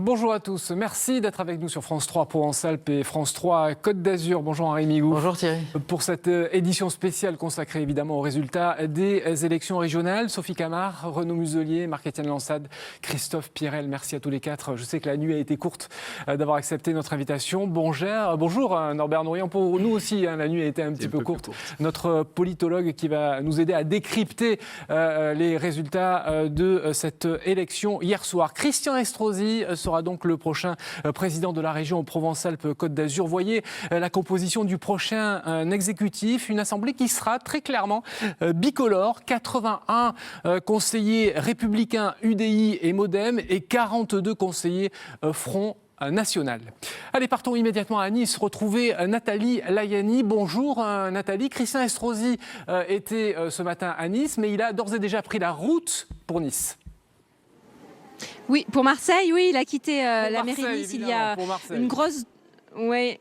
Bonjour à tous, merci d'être avec nous sur France 3 Provence-Alpes et France 3 Côte d'Azur. Bonjour Henri Migou. Bonjour Thierry. Pour cette édition spéciale consacrée évidemment aux résultats des élections régionales, Sophie Camard, Renaud Muselier, Marc-Étienne Lansade, Christophe Pirel, merci à tous les quatre. Je sais que la nuit a été courte d'avoir accepté notre invitation. Bonjour Norbert Nourian, pour nous aussi la nuit a été un petit peu courte. Notre politologue qui va nous aider à décrypter les résultats de cette élection hier soir. Christian Estrosi sera donc le prochain président de la région Provence-Alpes-Côte d'Azur. Voyez la composition du prochain exécutif, une assemblée qui sera très clairement bicolore, 81 conseillers républicains UDI et Modem et 42 conseillers Front National. Allez, partons immédiatement à Nice, retrouver Nathalie Layani. Bonjour Nathalie. Christian Estrosi était ce matin à Nice, mais il a d'ores et déjà pris la route pour Nice. Oui, pour Marseille, oui, il a quitté la mairie de Nice il y a une grosse... Oui,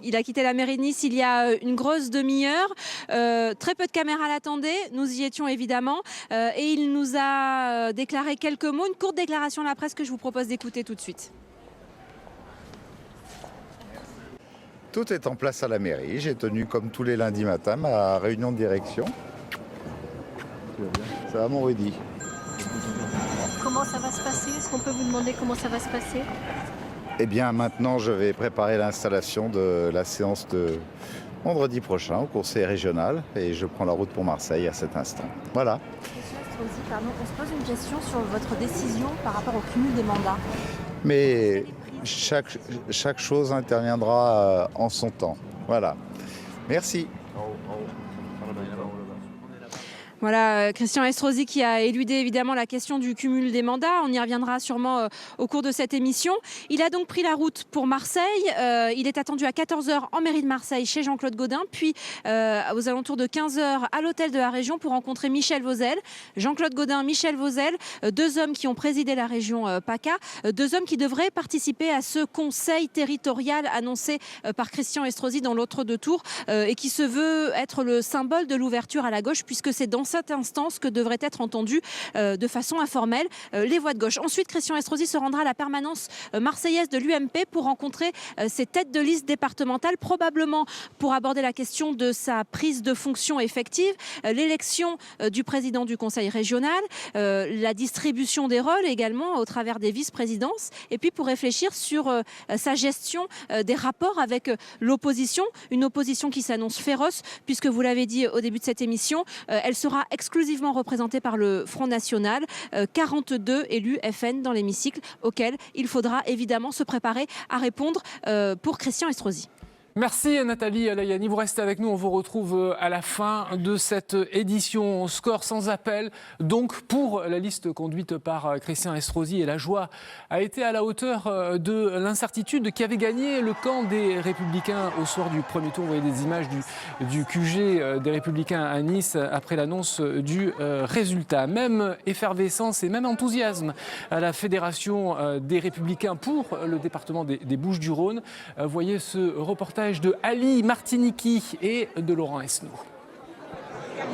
il a quitté la mairie de Nice il y a une grosse demi-heure. Très peu de caméras l'attendaient, nous y étions évidemment. Et il nous a déclaré quelques mots, une courte déclaration à la presse que je vous propose d'écouter tout de suite. Tout est en place à la mairie. J'ai tenu comme tous les lundis matins ma réunion de direction. Ça va mon Rudy? Comment ça va se passer? Est-ce qu'on peut vous demander comment ça va se passer? Eh bien maintenant je vais préparer l'installation de la séance de vendredi prochain au conseil régional et je prends la route pour Marseille à cet instant. Voilà. Monsieur Estrosi, pardon, on se pose une question sur votre décision par rapport au cumul des mandats. Mais chaque chose interviendra en son temps. Voilà. Merci. Voilà, Christian Estrosi qui a éludé évidemment la question du cumul des mandats. On y reviendra sûrement au cours de cette émission. Il a donc pris la route pour Marseille. Il est attendu à 14h en mairie de Marseille chez Jean-Claude Gaudin, puis aux alentours de 15h à l'hôtel de la région pour rencontrer Michel Vauzel. Jean-Claude Gaudin, Michel Vauzel, deux hommes qui ont présidé la région PACA, deux hommes qui devraient participer à ce conseil territorial annoncé par Christian Estrosi dans l'autre deux tours et qui se veut être le symbole de l'ouverture à la gauche puisque c'est dans cette instance que devraient être entendues de façon informelle les voix de gauche. Ensuite, Christian Estrosi se rendra à la permanence marseillaise de l'UMP pour rencontrer ses têtes de liste départementales, probablement pour aborder la question de sa prise de fonction effective, l'élection du président du conseil régional, la distribution des rôles également au travers des vice-présidences, et puis pour réfléchir sur sa gestion des rapports avec l'opposition, une opposition qui s'annonce féroce, puisque vous l'avez dit au début de cette émission, elle sera exclusivement représentée par le Front National, 42 élus FN dans l'hémicycle auxquels il faudra évidemment se préparer à répondre pour Christian Estrosi. Merci Nathalie Layani, vous restez avec nous, on vous retrouve à la fin de cette édition. Score sans appel, donc pour la liste conduite par Christian Estrosi, et la joie a été à la hauteur de l'incertitude qui avait gagné le camp des Républicains au soir du premier tour. Vous voyez des images du QG des Républicains à Nice après l'annonce du résultat. Même effervescence et même enthousiasme à la Fédération des Républicains pour le département des Bouches-du-Rhône. Voyez ce reportage de Ali Martiniki et de Laurent Esnault. Ouais,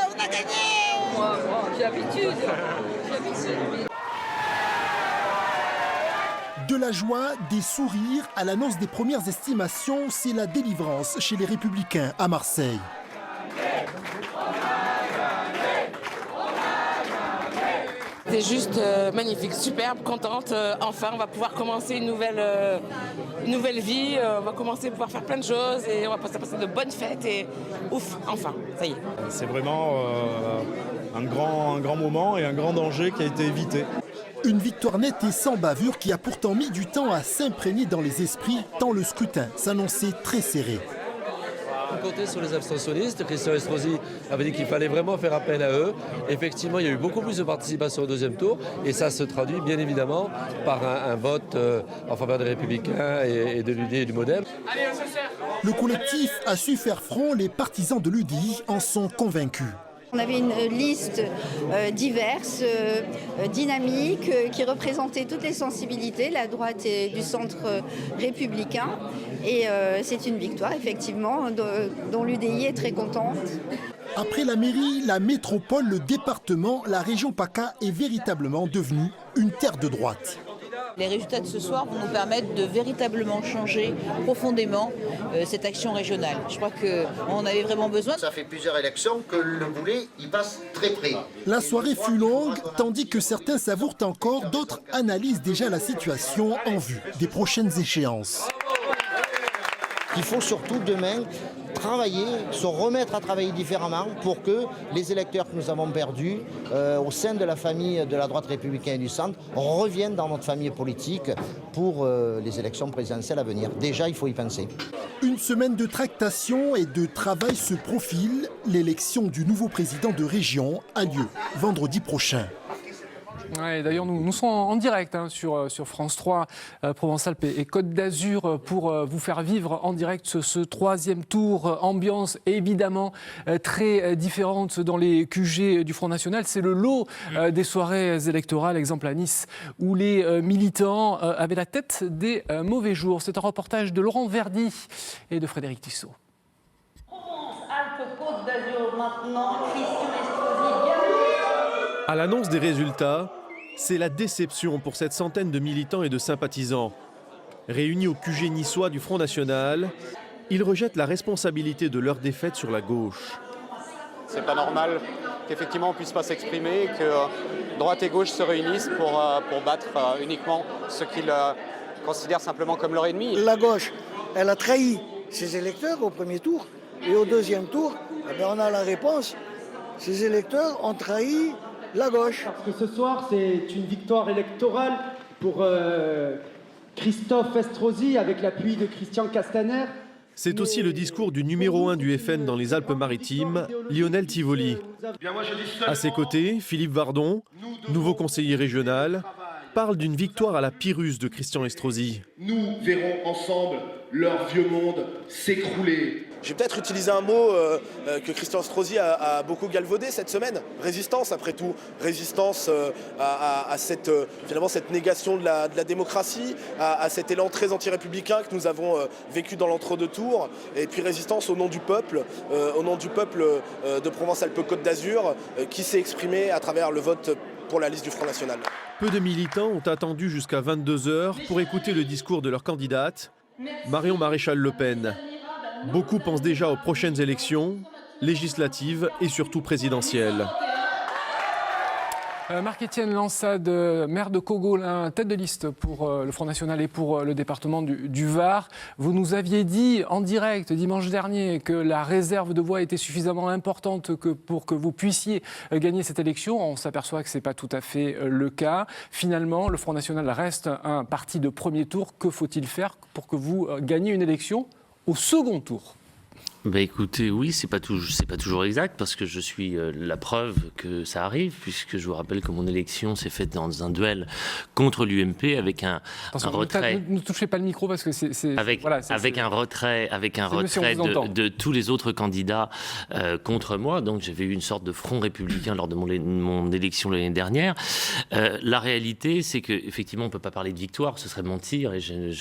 on a gagné. Moi, j'ai l'habitude. De la joie, des sourires à l'annonce des premières estimations, c'est la délivrance chez les Républicains à Marseille. C'est juste magnifique, superbe, contente. Enfin, on va pouvoir commencer une nouvelle vie. On va commencer à pouvoir faire plein de choses et on va passer de bonnes fêtes. Et ouf, enfin, ça y est. C'est vraiment un grand moment et un grand danger qui a été évité. Une victoire nette et sans bavure qui a pourtant mis du temps à s'imprégner dans les esprits tant le scrutin s'annonçait très serré. On comptait sur les abstentionnistes. Christian Estrosi avait dit qu'il fallait vraiment faire appel à eux. Effectivement, il y a eu beaucoup plus de participation au deuxième tour et ça se traduit bien évidemment par un vote en faveur des Républicains et de l'UDI et du Modem. Le collectif a su faire front, les partisans de l'UDI en sont convaincus. On avait une liste diverse, dynamique, qui représentait toutes les sensibilités, la droite et du centre républicain. Et c'est une victoire, effectivement, dont l'UDI est très contente. Après la mairie, la métropole, le département, la région PACA est véritablement devenue une terre de droite. Les résultats de ce soir vont nous permettre de véritablement changer profondément cette action régionale. Je crois qu'on en avait vraiment besoin. Ça fait plusieurs élections que le boulet y passe très près. La soirée fut longue, tandis que certains savourent encore, d'autres analysent déjà la situation en vue des prochaines échéances. Il faut surtout demain travailler, se remettre à travailler différemment pour que les électeurs que nous avons perdus au sein de la famille de la droite républicaine et du centre reviennent dans notre famille politique pour les élections présidentielles à venir. Déjà, il faut y penser. Une semaine de tractation et de travail se profile. L'élection du nouveau président de région a lieu vendredi prochain. Ouais, d'ailleurs, nous sommes en direct sur France 3, Provence-Alpes et Côte d'Azur pour vous faire vivre en direct ce troisième tour. Ambiance évidemment très différente dans les QG du Front National. C'est le lot des soirées électorales, exemple à Nice, où les militants avaient la tête des mauvais jours. C'est un reportage de Laurent Verdy et de Frédéric Tissot. Provence-Alpes-Côte d'Azur maintenant, Christian Estrosi. À l'annonce des résultats, c'est la déception pour cette centaine de militants et de sympathisants. Réunis au QG niçois du Front National, ils rejettent la responsabilité de leur défaite sur la gauche. C'est pas normal qu'effectivement on puisse pas s'exprimer, que droite et gauche se réunissent pour battre uniquement ceux qu'ils considèrent simplement comme leur ennemi. La gauche, elle a trahi ses électeurs au premier tour et au deuxième tour, on a la réponse. Ces électeurs ont trahi la gauche. Parce que ce soir, c'est une victoire électorale pour Christophe Estrosi avec l'appui de Christian Castaner. C'est aussi le discours du numéro 1 du FN dans les Alpes-Maritimes, Lionel Tivoli. À ses côtés, Philippe Vardon, nouveau conseiller régional, parle d'une victoire à la Pyrrhus de Christian Estrosi. Nous verrons ensemble leur vieux monde s'écrouler. Je vais peut-être utiliser un mot que Christian Estrosi a beaucoup galvaudé cette semaine. Résistance, après tout. Résistance à cette, finalement, cette négation de la démocratie, à cet élan très anti-républicain que nous avons vécu dans l'entre-deux tours. Et puis résistance au nom du peuple de Provence-Alpes-Côte d'Azur, qui s'est exprimé à travers le vote pour la liste du Front National. Peu de militants ont attendu jusqu'à 22h pour écouter le discours de leur candidate, Marion Maréchal-Le Pen. Beaucoup pensent déjà aux prochaines élections, législatives et surtout présidentielles. Marc-Étienne Lansade, maire de Cogolin, tête de liste pour le Front National et pour le département du Var. Vous nous aviez dit en direct dimanche dernier que la réserve de voix était suffisamment importante pour que vous puissiez gagner cette élection. On s'aperçoit que ce n'est pas tout à fait le cas. Finalement, le Front National reste un parti de premier tour. Que faut-il faire pour que vous gagniez une élection au second tour ? Écoutez, oui, c'est pas toujours exact parce que je suis la preuve que ça arrive, puisque je vous rappelle que mon élection s'est faite dans un duel contre l'UMP avec un retrait. Ne touchez pas le micro parce que c'est avec un retrait de tous les autres candidats contre moi. Donc j'avais eu une sorte de front républicain lors de mon élection l'année dernière. La réalité, c'est qu'effectivement, on ne peut pas parler de victoire, ce serait mentir. Et je ne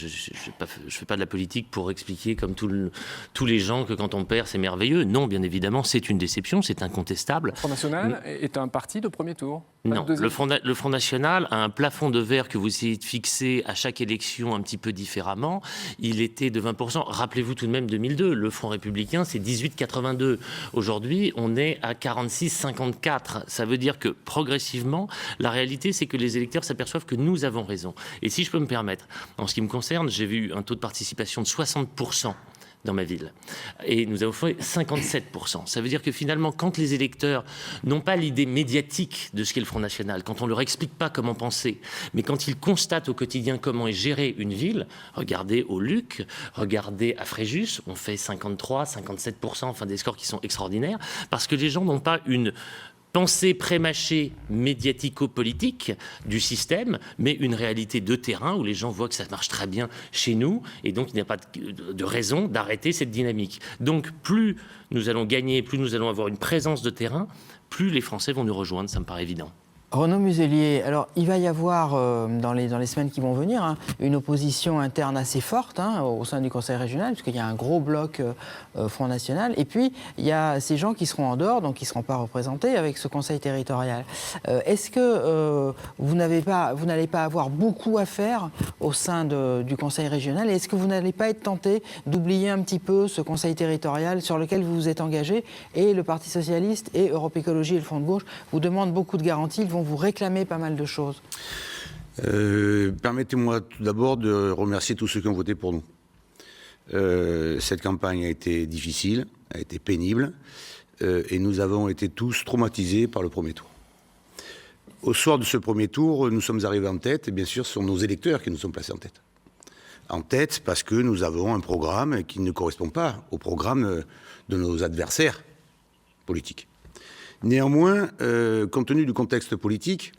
fais pas de la politique pour expliquer comme tous les gens que quand on perd, c'est merveilleux. Non, bien évidemment, c'est une déception, c'est incontestable. Le Front National est un parti de premier tour. Non, le Front National a un plafond de verre que vous essayez de fixer à chaque élection un petit peu différemment. Il était de 20%. Rappelez-vous tout de même 2002, le Front républicain, c'est 18,82. Aujourd'hui, on est à 46,54. Ça veut dire que progressivement, la réalité, c'est que les électeurs s'aperçoivent que nous avons raison. Et si je peux me permettre, en ce qui me concerne, j'ai vu un taux de participation de 60% dans ma ville. Et nous avons fait 57%. Ça veut dire que finalement, quand les électeurs n'ont pas l'idée médiatique de ce qu'est le Front National, quand on ne leur explique pas comment penser, mais quand ils constatent au quotidien comment est gérée une ville, regardez au Luc, regardez à Fréjus, on fait 53, 57%, enfin des scores qui sont extraordinaires, parce que les gens n'ont pas une pensée prémâchée médiatico-politique du système, mais une réalité de terrain où les gens voient que ça marche très bien chez nous et donc il n'y a pas de raison d'arrêter cette dynamique. Donc plus nous allons gagner, plus nous allons avoir une présence de terrain, plus les Français vont nous rejoindre, ça me paraît évident. Renaud Muselier, alors il va y avoir dans les semaines qui vont venir une opposition interne assez forte au sein du Conseil régional, puisqu'il y a un gros bloc Front National, et puis il y a ces gens qui seront en dehors, donc qui ne seront pas représentés avec ce Conseil territorial. Est-ce que vous n'allez pas avoir beaucoup à faire au sein du Conseil régional, et est-ce que vous n'allez pas être tenté d'oublier un petit peu ce Conseil territorial sur lequel vous vous êtes engagé, et le Parti socialiste et Europe Écologie et le Front de gauche vous demandent beaucoup de garanties, ils vont vous réclamer pas mal de choses. Permettez-moi tout d'abord de remercier tous ceux qui ont voté pour nous. Cette campagne a été difficile, a été pénible, et nous avons été tous traumatisés par le premier tour. Au soir de ce premier tour, nous sommes arrivés en tête, et bien sûr, ce sont nos électeurs qui nous sont placés en tête. En tête parce que nous avons un programme qui ne correspond pas au programme de nos adversaires politiques. Néanmoins, compte tenu du contexte politique,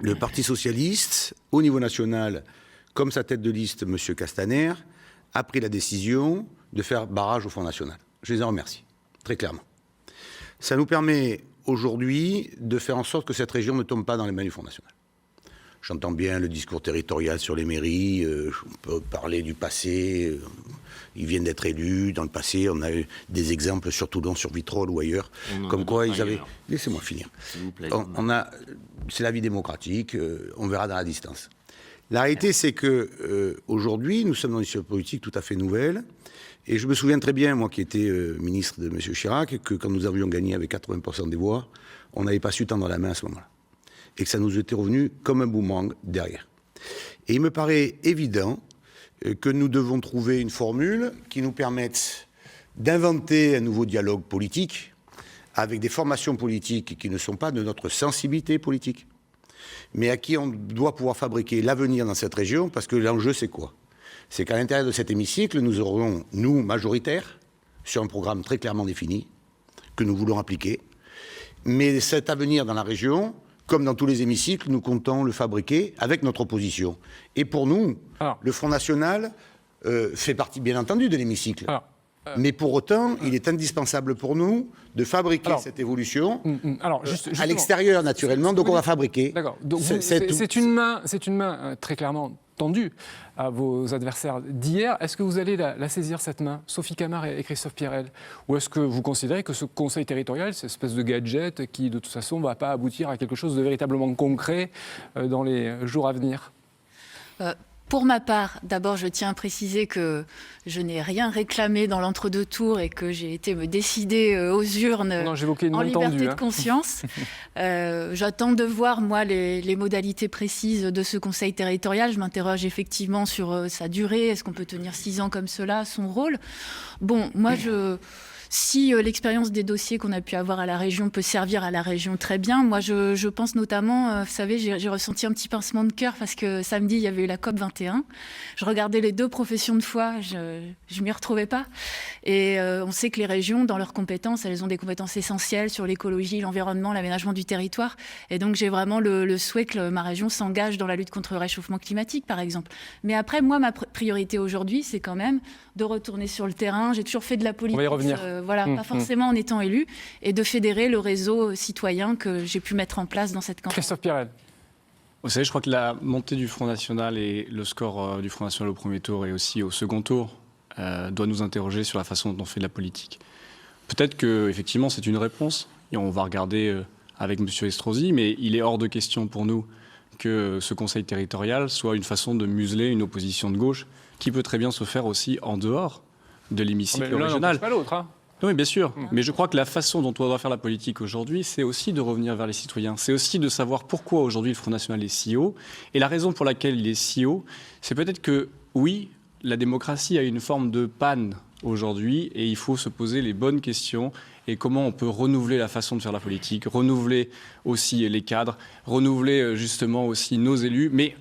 le Parti socialiste, au niveau national, comme sa tête de liste, M. Castaner, a pris la décision de faire barrage au Front national. Je les en remercie, très clairement. Ça nous permet aujourd'hui de faire en sorte que cette région ne tombe pas dans les mains du Front national. J'entends bien le discours territorial sur les mairies, on peut parler du passé, ils viennent d'être élus, dans le passé on a eu des exemples sur Toulon, sur Vitrolles ou ailleurs, comme quoi ils avaient... Laissez-moi finir. C'est la vie démocratique, on verra dans la distance. La réalité c'est que aujourd'hui nous sommes dans une situation politique tout à fait nouvelle, et je me souviens très bien, moi qui étais ministre de M. Chirac, que quand nous avions gagné avec 80% des voix, on n'avait pas su tendre la main à ce moment-là. Et que ça nous était revenu comme un boomerang derrière. Et il me paraît évident que nous devons trouver une formule qui nous permette d'inventer un nouveau dialogue politique avec des formations politiques qui ne sont pas de notre sensibilité politique, mais à qui on doit pouvoir fabriquer l'avenir dans cette région, parce que l'enjeu c'est quoi? C'est qu'à l'intérieur de cet hémicycle, nous aurons, nous, majoritaires, sur un programme très clairement défini, que nous voulons appliquer, mais cet avenir dans la région, comme dans tous les hémicycles, nous comptons le fabriquer avec notre opposition. Et pour nous, le Front National fait partie, bien entendu, de l'hémicycle. Mais pour autant, il est indispensable pour nous de fabriquer cette évolution à l'extérieur, naturellement. Donc on va fabriquer. D'accord. C'est une main très clairement tendue à vos adversaires d'hier. Est-ce que vous allez la saisir, cette main, Sophie Camart et Christophe Pierrel? Ou est-ce que vous considérez que ce conseil territorial, cette espèce de gadget qui, de toute façon, ne va pas aboutir à quelque chose de véritablement concret dans les jours à venir? Pour ma part, d'abord, je tiens à préciser que je n'ai rien réclamé dans l'entre-deux tours et que j'ai été me décider aux urnes en liberté de conscience. J'attends de voir, moi, les modalités précises de ce conseil territorial. Je m'interroge effectivement sur sa durée. Est-ce qu'on peut tenir 6 ans comme cela, son rôle? Bon, moi, si l'expérience des dossiers qu'on a pu avoir à la région peut servir à la région, très bien. Moi, je pense notamment, vous savez, j'ai ressenti un petit pincement de cœur parce que samedi, il y avait eu la COP 21. Je regardais les 2 professions de foi, je m'y retrouvais pas. Et on sait que les régions, dans leurs compétences, elles ont des compétences essentielles sur l'écologie, l'environnement, l'aménagement du territoire. Et donc, j'ai vraiment le souhait que ma région s'engage dans la lutte contre le réchauffement climatique, par exemple. Mais après, moi, ma priorité aujourd'hui, c'est quand même de retourner sur le terrain. J'ai toujours fait de la politique. On va y revenir. Pas forcément en étant élu, et de fédérer le réseau citoyen que j'ai pu mettre en place dans cette campagne. Christophe Pierrel. Vous savez, je crois que la montée du Front National et le score du Front National au premier tour et aussi au second tour doit nous interroger sur la façon dont on fait de la politique. Peut-être qu'effectivement c'est une réponse, et on va regarder avec M. Estrosi, mais il est hors de question pour nous que ce conseil territorial soit une façon de museler une opposition de gauche qui peut très bien se faire aussi en dehors de l'hémicycle régional. Pas l'autre, hein. Oui, bien sûr. Mais je crois que la façon dont on doit faire la politique aujourd'hui, c'est aussi de revenir vers les citoyens. C'est aussi de savoir pourquoi aujourd'hui le Front National est si haut. Et la raison pour laquelle il est si haut, c'est peut-être que, oui, la démocratie a une forme de panne aujourd'hui et il faut se poser les bonnes questions et comment on peut renouveler la façon de faire la politique, renouveler aussi les cadres, renouveler justement aussi nos élus, mais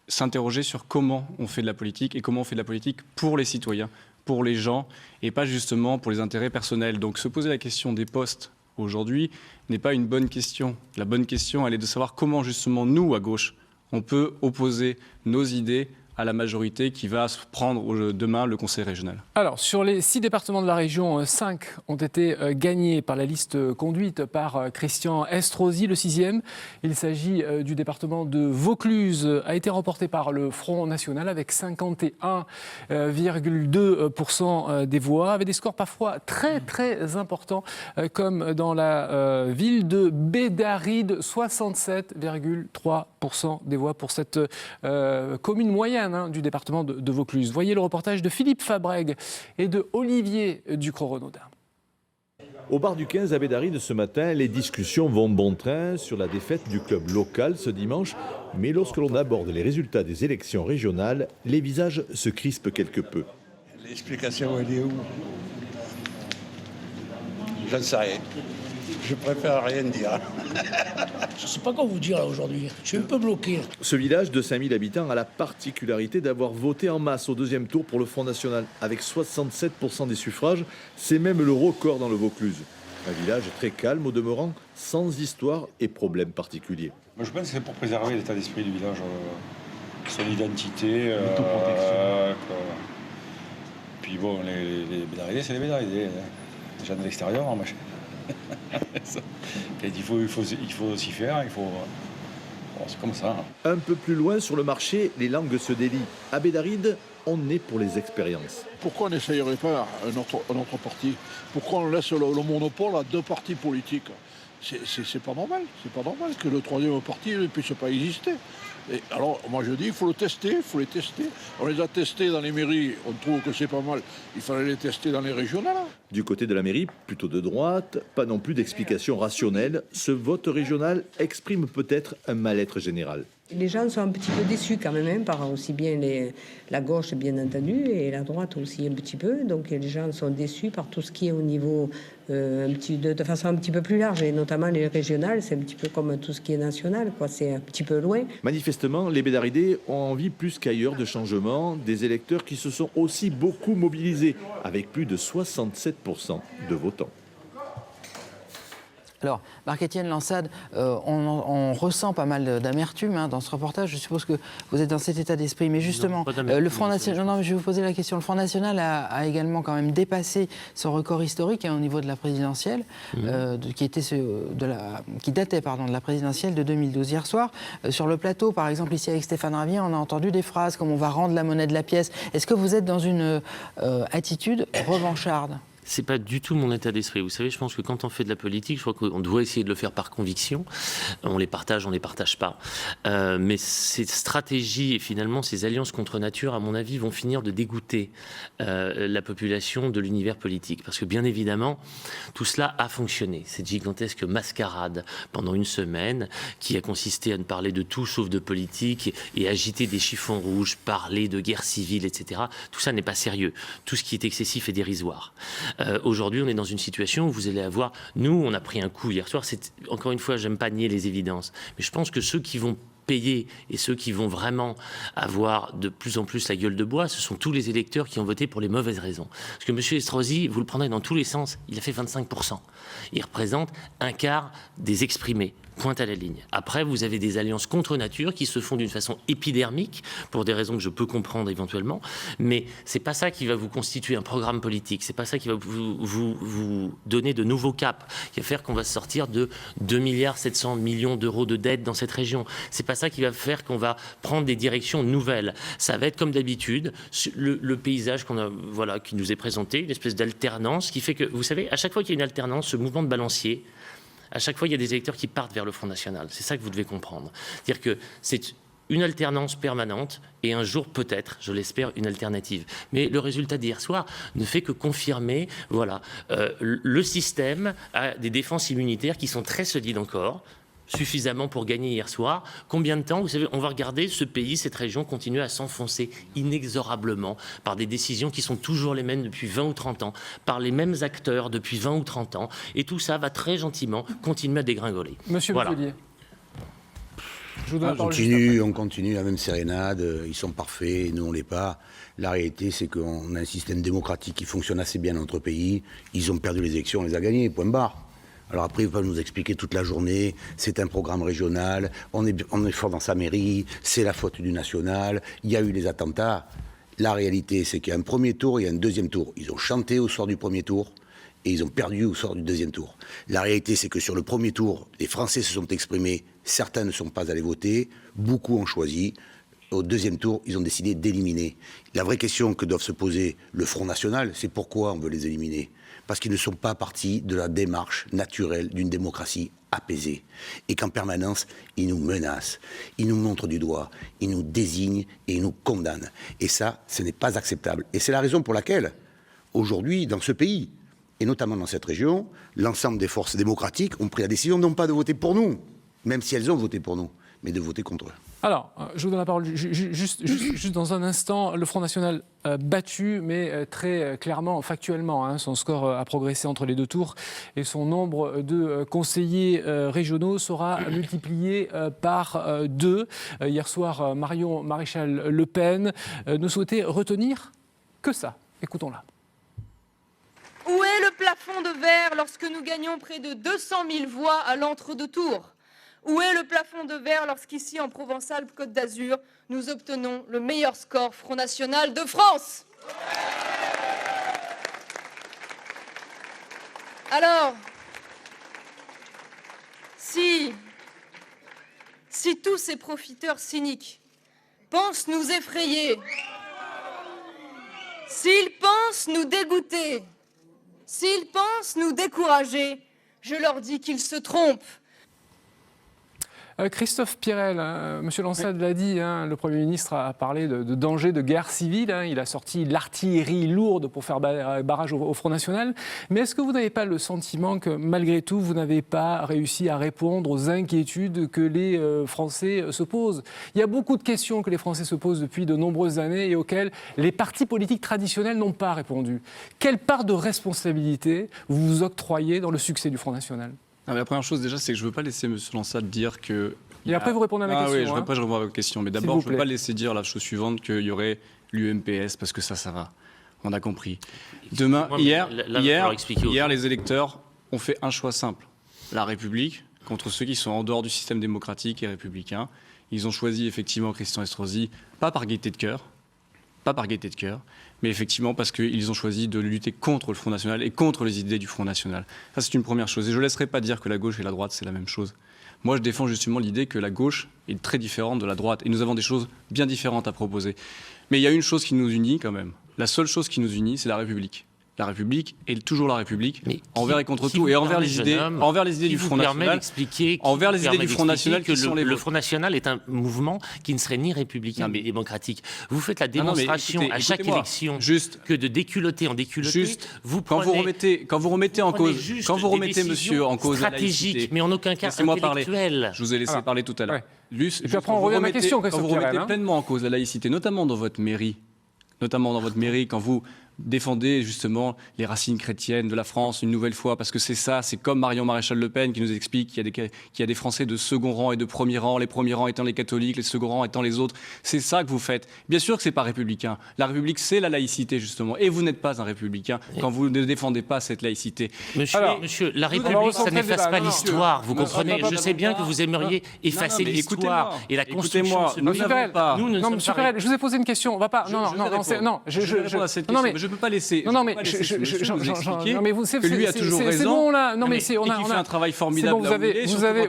s'interroger sur comment on fait de la politique et comment on fait de la politique pour les citoyens, pour les gens et pas justement pour les intérêts personnels. Donc se poser la question des postes aujourd'hui n'est pas une bonne question. La bonne question, elle est de savoir comment justement nous, à gauche, on peut opposer nos idées à la majorité qui va prendre demain le Conseil régional. Alors, sur les 6 départements de la région, 5 ont été gagnés par la liste conduite par Christian Estrosi. Le 6e, il s'agit du département de Vaucluse, a été remporté par le Front National avec 51,2% des voix, avec des scores parfois très très importants, comme dans la ville de Bédaride, 67,3% des voix pour cette commune moyenne du département de Vaucluse. Voyez le reportage de Philippe Fabrègue et de Olivier Ducrot-Renaudin. Au bar du 15 à Bédaride ce matin, les discussions vont bon train sur la défaite du club local ce dimanche. Mais lorsque l'on aborde les résultats des élections régionales, les visages se crispent quelque peu. L'explication, elle est où? Je ne sais rien. Je préfère rien dire. Je ne sais pas quoi vous dire là aujourd'hui. Je suis un peu bloqué. Ce village de 5000 habitants a la particularité d'avoir voté en masse au deuxième tour pour le Front National. Avec 67% des suffrages, c'est même le record dans le Vaucluse. Un village très calme au demeurant, sans histoire et problèmes particuliers. Moi, je pense que c'est pour préserver l'état d'esprit du village, son identité. Puis bon, les Bédaridés, c'est les Bédaridés. Les gens de l'extérieur, en machin. Il faut s'y faire, bon, c'est comme ça. Un peu plus loin sur le marché, les langues se délient. À Bédaride, on est pour les expériences. Pourquoi on n'essayerait pas un autre parti? Pourquoi on laisse le monopole à 2 partis politiques? C'est pas normal. C'est pas normal que le 3e parti ne puisse pas exister. Et alors, moi je dis, il faut les tester. On les a testés dans les mairies, on trouve que c'est pas mal. Il fallait les tester dans les régionales. Du côté de la mairie, plutôt de droite, pas non plus d'explications rationnelles. Ce vote régional exprime peut-être un mal-être général. Les gens sont un petit peu déçus quand même, par aussi bien la gauche bien entendu et la droite aussi un petit peu. Donc les gens sont déçus par tout ce qui est au niveau de façon un petit peu plus large, et notamment les régionales, c'est un petit peu comme tout ce qui est national, quoi. C'est un petit peu loin. Manifestement, les Bédaridés ont envie plus qu'ailleurs de changement, des électeurs qui se sont aussi beaucoup mobilisés, avec plus de 67% de votants. Alors, Marc-Étienne Lansade, on ressent pas mal d'amertume dans ce reportage. Je suppose que vous êtes dans cet état d'esprit. Mais justement, le Front National, non, je vais vous poser la question. Le Front National a également quand même dépassé son record historique au niveau de la présidentielle, qui datait de la présidentielle de 2012. Hier soir, sur le plateau, par exemple, ici avec Stéphane Ravier, on a entendu des phrases comme « on va rendre la monnaie de la pièce ». Est-ce que vous êtes dans une attitude revancharde ? C'est pas du tout mon état d'esprit. Vous savez, je pense que quand on fait de la politique, je crois qu'on doit essayer de le faire par conviction. On les partage pas. Mais ces stratégies et finalement ces alliances contre nature, à mon avis, vont finir de dégoûter la population de l'univers politique. Parce que bien évidemment, tout cela a fonctionné. Cette gigantesque mascarade pendant une semaine qui a consisté à ne parler de tout sauf de politique et agiter des chiffons rouges, parler de guerre civile, etc. Tout ça n'est pas sérieux. Tout ce qui est excessif est dérisoire. Aujourd'hui, on est dans une situation où vous allez avoir... Nous, on a pris un coup hier soir. Encore une fois, j'aime pas nier les évidences. Mais je pense que ceux qui vont payer et ceux qui vont vraiment avoir de plus en plus la gueule de bois, ce sont tous les électeurs qui ont voté pour les mauvaises raisons. Parce que M. Estrosi, vous le prendrez dans tous les sens, il a fait 25%. Il représente un quart des exprimés. Pointe à la ligne. Après, vous avez des alliances contre nature qui se font d'une façon épidermique, pour des raisons que je peux comprendre éventuellement, mais c'est pas ça qui va vous constituer un programme politique, c'est pas ça qui va vous donner de nouveaux caps, qui va faire qu'on va sortir de 2,7 milliards d'euros de dette dans cette région. C'est pas ça qui va faire qu'on va prendre des directions nouvelles. Ça va être comme d'habitude, le paysage qui nous est présenté, une espèce d'alternance qui fait que, vous savez, à chaque fois qu'il y a une alternance, ce mouvement de balancier, à chaque fois, il y a des électeurs qui partent vers le Front National. C'est ça que vous devez comprendre. C'est-à-dire que c'est une alternance permanente et un jour, peut-être, je l'espère, une alternative. Mais le résultat d'hier soir ne fait que confirmer, le système a des défenses immunitaires qui sont très solides encore, suffisamment pour gagner hier soir. Combien de temps? Vous savez, on va regarder ce pays, cette région continuer à s'enfoncer inexorablement par des décisions qui sont toujours les mêmes depuis 20 ou 30 ans, par les mêmes acteurs depuis 20 ou 30 ans. Et tout ça va très gentiment continuer à dégringoler. Monsieur Muselier. On continue la même sérénade, ils sont parfaits, nous on l'est pas. La réalité c'est qu'on a un système démocratique qui fonctionne assez bien dans notre pays, ils ont perdu les élections, on les a gagnés, point barre. Alors après, il va nous expliquer toute la journée, c'est un programme régional, on est fort dans sa mairie, c'est la faute du national, il y a eu les attentats. La réalité, c'est qu'il y a un premier tour et il y a un deuxième tour. Ils ont chanté au soir du premier tour et ils ont perdu au soir du deuxième tour. La réalité, c'est que sur le premier tour, les Français se sont exprimés, certains ne sont pas allés voter, beaucoup ont choisi. Au deuxième tour, ils ont décidé d'éliminer. La vraie question que doivent se poser le Front National, c'est pourquoi on veut les éliminer. Parce qu'ils ne sont pas partis de la démarche naturelle d'une démocratie apaisée. Et qu'en permanence, ils nous menacent, ils nous montrent du doigt, ils nous désignent et ils nous condamnent. Et ça, ce n'est pas acceptable. Et c'est la raison pour laquelle, aujourd'hui, dans ce pays, et notamment dans cette région, l'ensemble des forces démocratiques ont pris la décision non pas de voter pour nous, même si elles ont voté pour nous, mais de voter contre eux. Alors, je vous donne la parole juste dans un instant. Le Front National battu, mais très clairement, factuellement, son score a progressé entre les deux tours et son nombre de conseillers régionaux sera multiplié par 2. Hier soir, Marion Maréchal Le Pen ne souhaitait retenir que ça. Écoutons-la. Où est le plafond de verre lorsque nous gagnons près de 200 000 voix à l'entre-deux tours ? Où est le plafond de verre lorsqu'ici, en Provence-Alpes-Côte d'Azur, nous obtenons le meilleur score Front National de France ? Alors, si tous ces profiteurs cyniques pensent nous effrayer, s'ils pensent nous dégoûter, s'ils pensent nous décourager, je leur dis qu'ils se trompent. Christophe Pirel, M. Lansade l'a dit, le Premier ministre a parlé de danger de guerre civile. Il a sorti l'artillerie lourde pour faire barrage au Front National. Mais est-ce que vous n'avez pas le sentiment que, malgré tout, vous n'avez pas réussi à répondre aux inquiétudes que les Français se posent ? Il y a beaucoup de questions que les Français se posent depuis de nombreuses années et auxquelles les partis politiques traditionnels n'ont pas répondu. Quelle part de responsabilité vous vous octroyez dans le succès du Front National ? Non, mais la première chose déjà, c'est que je ne veux pas laisser M. Lansade dire que... Et après, vous répondez à ma question. Oui, après, je réponds à votre question. Mais d'abord, je ne veux pas laisser dire la chose suivante, qu'il y aurait l'UMPS, parce que ça va. On a compris. Demain, hier, les électeurs ont fait un choix simple. La République, contre ceux qui sont en dehors du système démocratique et républicain. Ils ont choisi effectivement Christian Estrosi, pas par gaieté de cœur, mais effectivement parce qu'ils ont choisi de lutter contre le Front National et contre les idées du Front National. Ça, c'est une première chose. Et je ne laisserai pas dire que la gauche et la droite, c'est la même chose. Moi, je défends justement l'idée que la gauche est très différente de la droite. Et nous avons des choses bien différentes à proposer. Mais il y a une chose qui nous unit quand même. La seule chose qui nous unit, c'est la République. La République est toujours la République, envers et contre tout, et envers les idées du Front National. Envers les idées du Front National qui sont les vôtres. Le Front National est un mouvement qui ne serait ni républicain ni démocratique. Vous faites la démonstration à chaque élection que de déculoter en déculoter, vous prenez... Quand vous remettez en cause, monsieur, en cause la laïcité, mais en aucun cas intellectuel. Je vous ai laissé parler tout à l'heure. Et puis après, on revient à ma question, quand vous remettez pleinement en cause la laïcité, notamment dans votre mairie, quand vous défendez justement les racines chrétiennes de la France une nouvelle fois, parce que c'est comme Marion Maréchal Le Pen qui nous explique qu'il y a des Français de second rang et de premier rang, les premiers rangs étant les catholiques, les seconds rangs étant les autres. C'est ça que vous faites. Bien sûr que c'est pas républicain. La République, c'est la laïcité justement, et vous n'êtes pas un républicain quand vous ne défendez pas cette laïcité. Monsieur, la République, ça n'efface pas l'histoire, vous comprenez. Je sais bien que vous aimeriez effacer l'histoire et la construction. Monsieur Pirel, je vous ai posé une question. On va pas. Je ne peux pas laisser. Mais vous, que lui a toujours raison. C'est bon là. Non mais on a fait un travail formidable.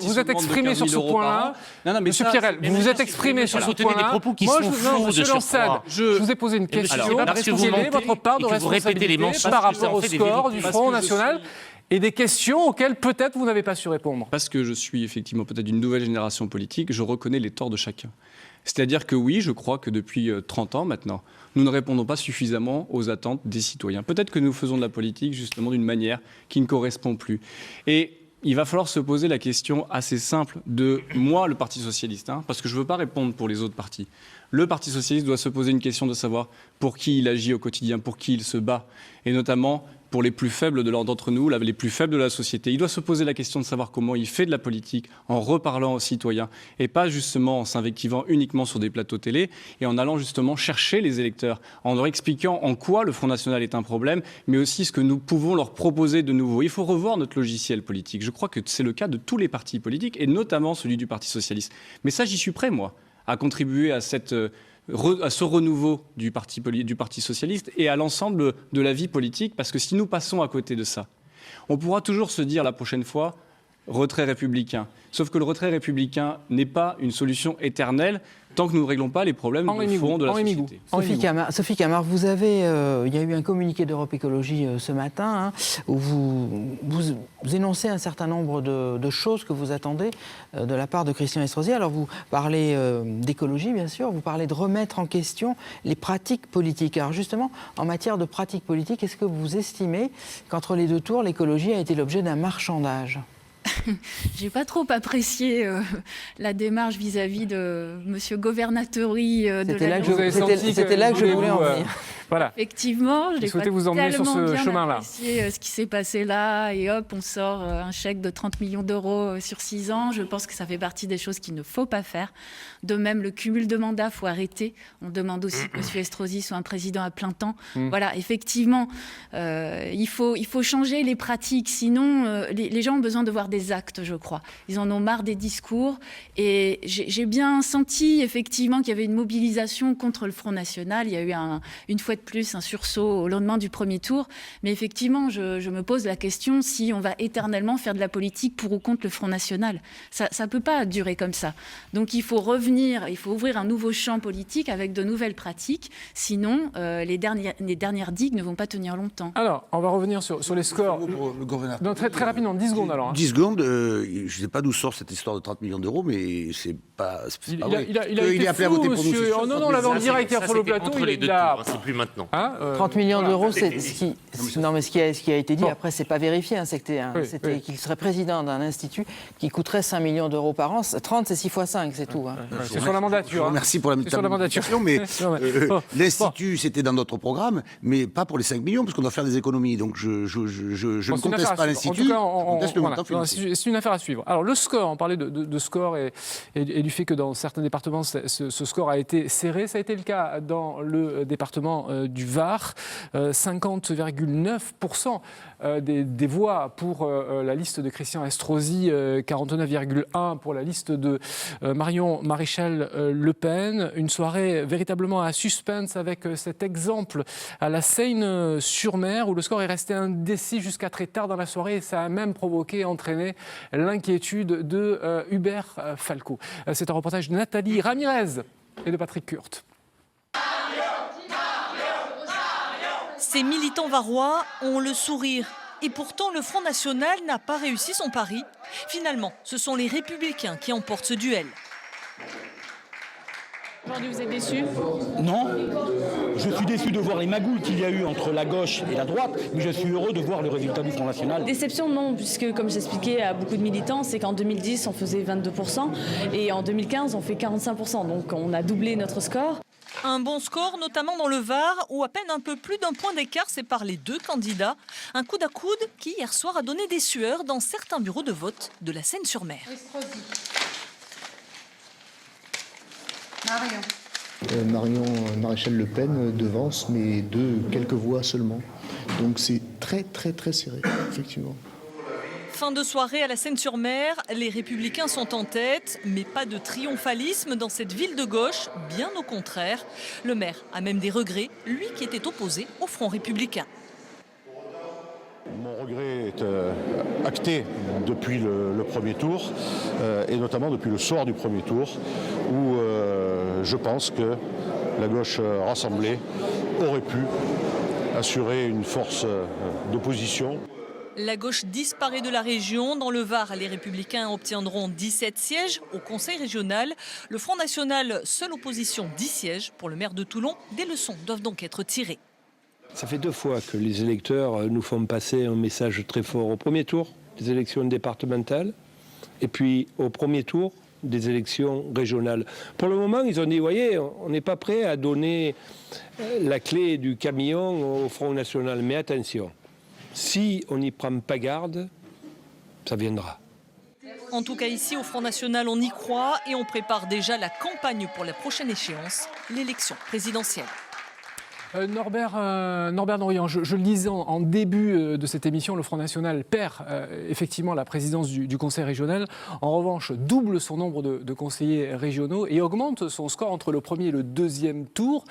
Vous êtes exprimé sur ce point-là. Monsieur Pirel, vous vous êtes exprimé sur ce point-là. Moi, Monsieur Lansade, je vous ai posé une question. Quelle est votre part de responsabilité par rapport au score du Front National et des questions auxquelles peut-être vous n'avez pas su répondre? Parce que je suis effectivement peut-être d'une nouvelle génération politique, je reconnais les torts de chacun. C'est-à-dire que oui, je crois que depuis 30 ans maintenant, nous ne répondons pas suffisamment aux attentes des citoyens. Peut-être que nous faisons de la politique justement d'une manière qui ne correspond plus. Et il va falloir se poser la question assez simple de moi, le Parti socialiste, parce que je ne veux pas répondre pour les autres partis. Le Parti socialiste doit se poser une question de savoir pour qui il agit au quotidien, pour qui il se bat, et notamment pour les plus faibles d'entre nous, les plus faibles de la société. Il doit se poser la question de savoir comment il fait de la politique en reparlant aux citoyens et pas justement en s'invectivant uniquement sur des plateaux télé et en allant justement chercher les électeurs, en leur expliquant en quoi le Front National est un problème, mais aussi ce que nous pouvons leur proposer de nouveau. Il faut revoir notre logiciel politique. Je crois que c'est le cas de tous les partis politiques et notamment celui du Parti socialiste. Mais ça, j'y suis prêt, moi, à contribuer à ce renouveau du Parti socialiste et à l'ensemble de la vie politique, parce que si nous passons à côté de ça, on pourra toujours se dire la prochaine fois retrait républicain. Sauf que le retrait républicain n'est pas une solution éternelle tant que nous ne réglons pas les problèmes de fond de la société. Sophie Camard, il y a eu un communiqué d'Europe Écologie ce matin où vous énoncez un certain nombre de choses que vous attendez de la part de Christian Estrosi. Alors vous parlez d'écologie, bien sûr, vous parlez de remettre en question les pratiques politiques. Alors justement, en matière de pratiques politiques, est-ce que vous estimez qu'entre les deux tours, l'écologie a été l'objet d'un marchandage ? J'ai pas trop apprécié la démarche vis-à-vis de Monsieur Governatori de la C'était là que je voulais en venir. Voilà. Effectivement, je n'ai pas vous emmener sur ce chemin-là. Apprécié ce qui s'est passé là, et hop, on sort un chèque de 30 millions d'euros sur 6 ans. Je pense que ça fait partie des choses qu'il ne faut pas faire. De même, le cumul de mandats, faut arrêter. On demande aussi que M. Estrosi soit un président à plein temps. Voilà, effectivement, il faut changer les pratiques. Sinon, les gens ont besoin de voir des actes, je crois. Ils en ont marre des discours. Et j'ai bien senti, effectivement, qu'il y avait une mobilisation contre le Front National. Il y a eu une fois de plus un sursaut au lendemain du premier tour. Mais effectivement, je me pose la question si on va éternellement faire de la politique pour ou contre le Front National. Ça ne peut pas durer comme ça. Donc il faut revenir, il faut ouvrir un nouveau champ politique avec de nouvelles pratiques. Sinon, les dernières digues ne vont pas tenir longtemps. Alors, on va revenir sur les scores. Non, très rapidement, 10 secondes alors. 10 secondes, je ne sais pas d'où sort cette histoire de 30 millions d'euros, mais c'est pas vrai. Il a été appelé à voter pour nous. Non, on l'avait en direct hier sur le plateau. C'est plus maintenant. 30 millions d'euros, c'est ce qui a été dit. Après, c'est pas vérifié. C'était qu'il serait président d'un institut qui coûterait 5 millions d'euros par an. 30, c'est 6 fois 5, c'est tout. C'est sur la mandature. Merci pour la mandature. Mais l'institut, c'était dans notre programme, mais pas pour les 5 millions, parce qu'on doit faire des économies. Donc je ne conteste pas l'institut, je conteste le montant financier. C'est une affaire à suivre. Alors le score, on parlait de score et du fait que dans certains départements, ce score a été serré. Ça a été le cas dans le département du Var. 50,9% des voix pour la liste de Christian Estrosi, 49,1% pour la liste de Marion Maréchal Le Pen. Une soirée véritablement à suspense avec cet exemple à la Seine-sur-Mer où le score est resté indécis jusqu'à très tard dans la soirée et ça a même entraîné l'inquiétude de Hubert Falco. C'est un reportage de Nathalie Ramirez et de Patrick Kurt. Ces militants varois ont le sourire. Et pourtant, le Front National n'a pas réussi son pari. Finalement, ce sont les Républicains qui emportent ce duel. Aujourd'hui, vous êtes déçu ? Non. Je suis déçu de voir les magouilles qu'il y a eu entre la gauche et la droite, mais je suis heureux de voir le résultat du Front National. Déception, non, puisque comme j'expliquais à beaucoup de militants, c'est qu'en 2010, on faisait 22% et en 2015, on fait 45%. Donc on a doublé notre score. Un bon score, notamment dans le Var, où à peine un peu plus d'un point d'écart sépare les deux candidats. Un coude à coude qui, hier soir, a donné des sueurs dans certains bureaux de vote de la Seine-sur-Mer. Marion Maréchal Le Pen devance, mais de quelques voix seulement. Donc c'est très serré, effectivement. Fin de soirée à la Seine-sur-Mer, les Républicains sont en tête, mais pas de triomphalisme dans cette ville de gauche, bien au contraire. Le maire a même des regrets, lui qui était opposé au Front républicain. Mon regret est acté depuis le premier tour, et notamment depuis le soir du premier tour, où je pense que la gauche rassemblée aurait pu assurer une force d'opposition. La gauche disparaît de la région. Dans le Var, les Républicains obtiendront 17 sièges au Conseil régional. Le Front National, seule opposition, 10 sièges. Pour le maire de Toulon, des leçons doivent donc être tirées. Ça fait 2 fois que les électeurs nous font passer un message très fort au premier tour des élections départementales et puis au premier tour des élections régionales. Pour le moment, ils ont dit, voyez, on n'est pas prêt à donner la clé du camion au Front National, mais attention. Si on n'y prend pas garde, ça viendra. En tout cas ici au Front National, on y croit et on prépare déjà la campagne pour la prochaine échéance, l'élection présidentielle. Norbert Dorian, je le disais en début de cette émission, le Front National perd effectivement la présidence du Conseil régional. En revanche, double son nombre de conseillers régionaux et augmente son score entre le premier et le deuxième tour.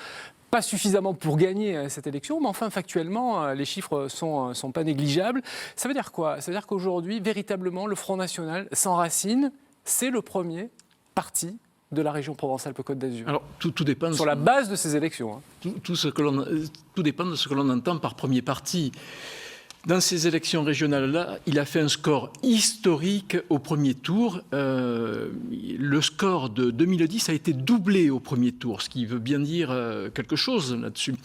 Pas suffisamment pour gagner cette élection, mais enfin, factuellement, les chiffres sont pas négligeables. Ça veut dire quoi? Ça veut dire qu'aujourd'hui, véritablement, le Front National s'enracine. C'est le premier parti de la région Provence-Alpes-Côte d'Azur. Alors, tout dépend sur la base de ces élections. Hein. Tout dépend de ce que l'on entend par premier parti. Dans ces élections régionales-là, il a fait un score historique au premier tour. Le score de 2010 a été doublé au premier tour, ce qui veut bien dire quelque chose là-dessus.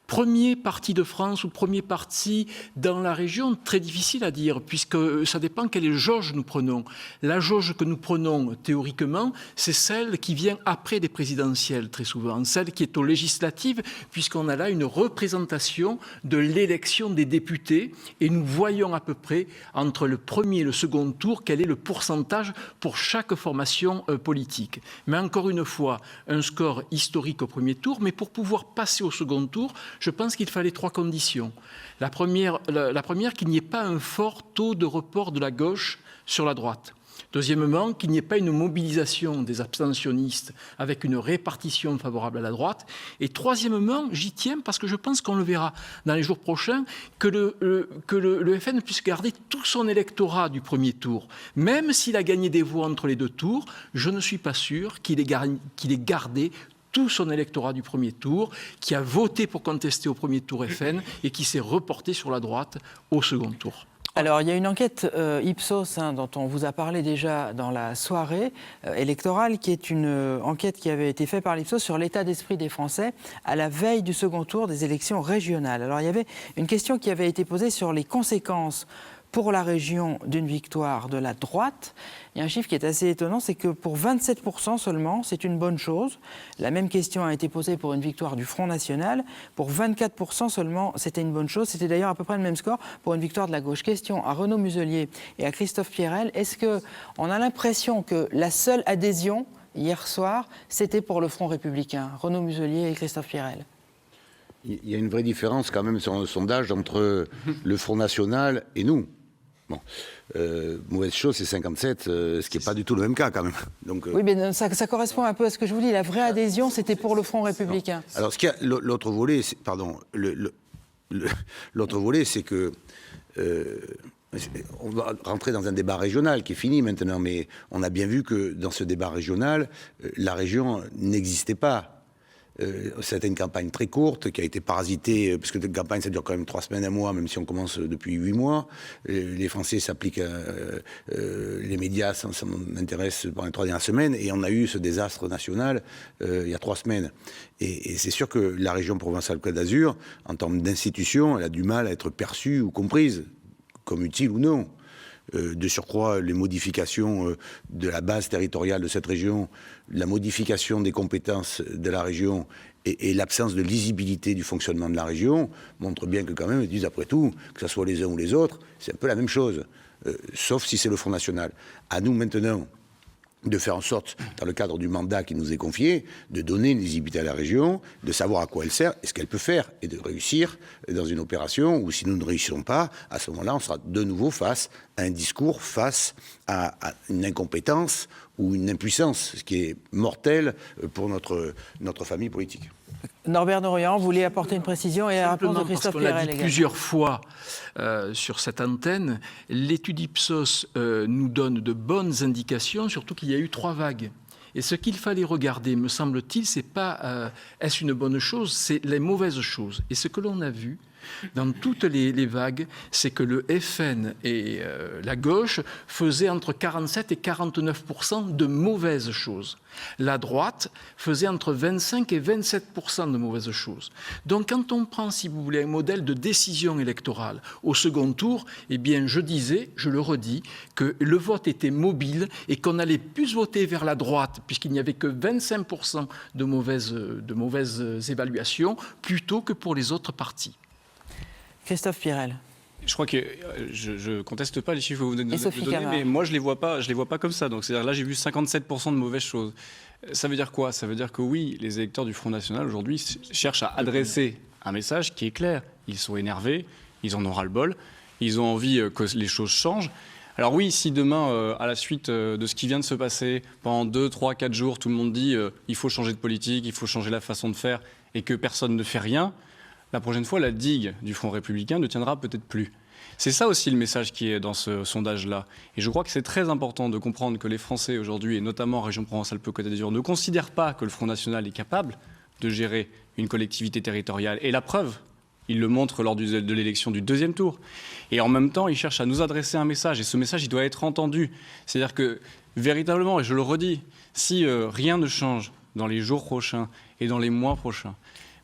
Premier parti de France ou premier parti dans la région, très difficile à dire, puisque ça dépend quelle jauge nous prenons. La jauge que nous prenons théoriquement, c'est celle qui vient après les présidentielles, très souvent, celle qui est aux législatives, puisqu'on a là une représentation de l'élection des députés, et nous voyons à peu près, entre le premier et le second tour, quel est le pourcentage pour chaque formation politique. Mais encore une fois, un score historique au premier tour, mais pour pouvoir passer au second tour, je pense qu'il fallait 3 conditions. La première, qu'il n'y ait pas un fort taux de report de la gauche sur la droite. Deuxièmement, qu'il n'y ait pas une mobilisation des abstentionnistes avec une répartition favorable à la droite. Et troisièmement, j'y tiens parce que je pense qu'on le verra dans les jours prochains, que le FN puisse garder tout son électorat du premier tour. Même s'il a gagné des voix entre les 2 tours, je ne suis pas sûr qu'il ait gardé tout son électorat du premier tour, qui a voté pour contester au premier tour FN et qui s'est reporté sur la droite au second tour. Alors, il y a une enquête Ipsos dont on vous a parlé déjà dans la soirée électorale, qui est une enquête qui avait été faite par l'Ipsos sur l'état d'esprit des Français à la veille du second tour des élections régionales. Alors, il y avait une question qui avait été posée sur les conséquences pour la région d'une victoire de la droite. Il y a un chiffre qui est assez étonnant, c'est que pour 27% seulement, c'est une bonne chose. La même question a été posée pour une victoire du Front National. Pour 24% seulement, c'était une bonne chose. C'était d'ailleurs à peu près le même score pour une victoire de la gauche. Question à Renaud Muselier et à Christophe Pierrel. Est-ce qu'on a l'impression que la seule adhésion, hier soir, c'était pour le Front républicain? Renaud Muselier et Christophe Pierrel. Il y a une vraie différence quand même sur le sondage entre le Front National et nous. Bon, mauvaise chose, c'est 57, ce qui n'est pas du tout le même cas quand même. Donc, oui, mais ça correspond un peu à ce que je vous dis. La vraie adhésion, c'était pour le Front républicain. Non. Alors, l'autre volet, l'autre volet, c'est que on va rentrer dans un débat régional qui est fini maintenant, mais on a bien vu que dans ce débat régional, la région n'existait pas. C'était une campagne très courte qui a été parasitée, parce que une campagne ça dure quand même 3 semaines, 1 mois, même si on commence depuis 8 mois. Les Français s'appliquent, les médias s'intéressent pendant les 3 dernières semaines, et on a eu ce désastre national il y a 3 semaines. Et c'est sûr que la région Provence-Alpes-Côte d'Azur, en termes d'institutions, elle a du mal à être perçue ou comprise, comme utile ou non. De surcroît, les modifications de la base territoriale de cette région, la modification des compétences de la région et l'absence de lisibilité du fonctionnement de la région montrent bien que quand même, ils disent après tout, que ce soit les uns ou les autres, c'est un peu la même chose, sauf si c'est le Front National. À nous maintenant de faire en sorte, dans le cadre du mandat qui nous est confié, de donner une lisibilité à la région, de savoir à quoi elle sert et ce qu'elle peut faire, et de réussir dans une opération où si nous ne réussissons pas, à ce moment-là, on sera de nouveau face à un discours, face à une incompétence ou une impuissance, ce qui est mortel pour notre famille politique. Norbert Dorian, vous voulez apporter une précision et la réponse de Christophe Pierrel également. Plusieurs fois sur cette antenne, l'étude Ipsos nous donne de bonnes indications, surtout qu'il y a eu 3 vagues. Et ce qu'il fallait regarder, me semble-t-il, c'est pas est-ce une bonne chose, c'est les mauvaises choses. Et ce que l'on a vu dans toutes les vagues, c'est que le FN et la gauche faisaient entre 47 et 49% de mauvaises choses. La droite faisait entre 25 et 27% de mauvaises choses. Donc quand on prend, si vous voulez, un modèle de décision électorale au second tour, eh bien je disais, je le redis, que le vote était mobile et qu'on allait plus voter vers la droite, puisqu'il n'y avait que 25% de mauvaises évaluations, plutôt que pour les autres partis. Christophe Pierrel. Je crois que je ne conteste pas les chiffres que vous venez de donner, mais moi je les vois pas comme ça. Donc c'est-à-dire là j'ai vu 57% de mauvaises choses. Ça veut dire quoi? Ça veut dire que oui, les électeurs du Front National aujourd'hui cherchent à adresser un message qui est clair. Ils sont énervés, ils en ont ras-le-bol, ils ont envie que les choses changent. Alors oui, si demain, à la suite de ce qui vient de se passer, pendant 2, 3, 4 jours, tout le monde dit il faut changer de politique, il faut changer la façon de faire, et que personne ne fait rien, la prochaine fois, la digue du Front républicain ne tiendra peut-être plus. C'est ça aussi le message qui est dans ce sondage-là. Et je crois que c'est très important de comprendre que les Français aujourd'hui, et notamment en région Provence-Alpes-Côte d'Azur, ne considèrent pas que le Front National est capable de gérer une collectivité territoriale. Et la preuve, il le montre lors de l'élection du deuxième tour. Et en même temps, il cherche à nous adresser un message. Et ce message, il doit être entendu. C'est-à-dire que, véritablement, et je le redis, si rien ne change dans les jours prochains et dans les mois prochains,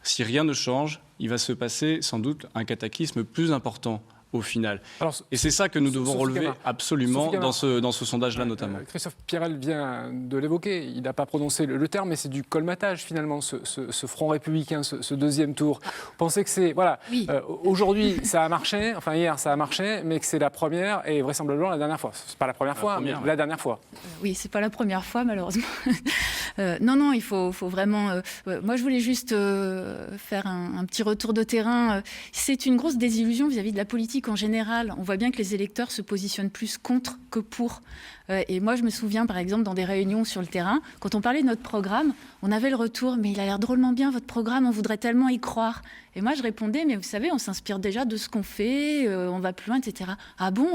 si rien ne change, il va se passer sans doute un cataclysme plus important au final. Alors, et c'est ça que nous devons relever absolument dans ce sondage-là notamment. Christophe Pirel vient de l'évoquer, il n'a pas prononcé le terme, mais c'est du colmatage finalement, ce Front républicain, ce deuxième tour. Vous pensez que c'est... Voilà, oui. Aujourd'hui ça a marché, enfin hier ça a marché, mais que c'est la première et vraisemblablement la dernière fois. C'est pas la première fois, mais la dernière fois. Oui, c'est pas la première fois malheureusement. Non, il faut vraiment... moi je voulais juste faire un petit retour de terrain. C'est une grosse désillusion vis-à-vis de la politique en général. On voit bien que les électeurs se positionnent plus contre que pour. Et moi, je me souviens, par exemple, dans des réunions sur le terrain, quand on parlait de notre programme, on avait le retour « mais il a l'air drôlement bien, votre programme, on voudrait tellement y croire ». Et moi, je répondais « mais vous savez, on s'inspire déjà de ce qu'on fait, on va plus loin, etc. » Ah bon ?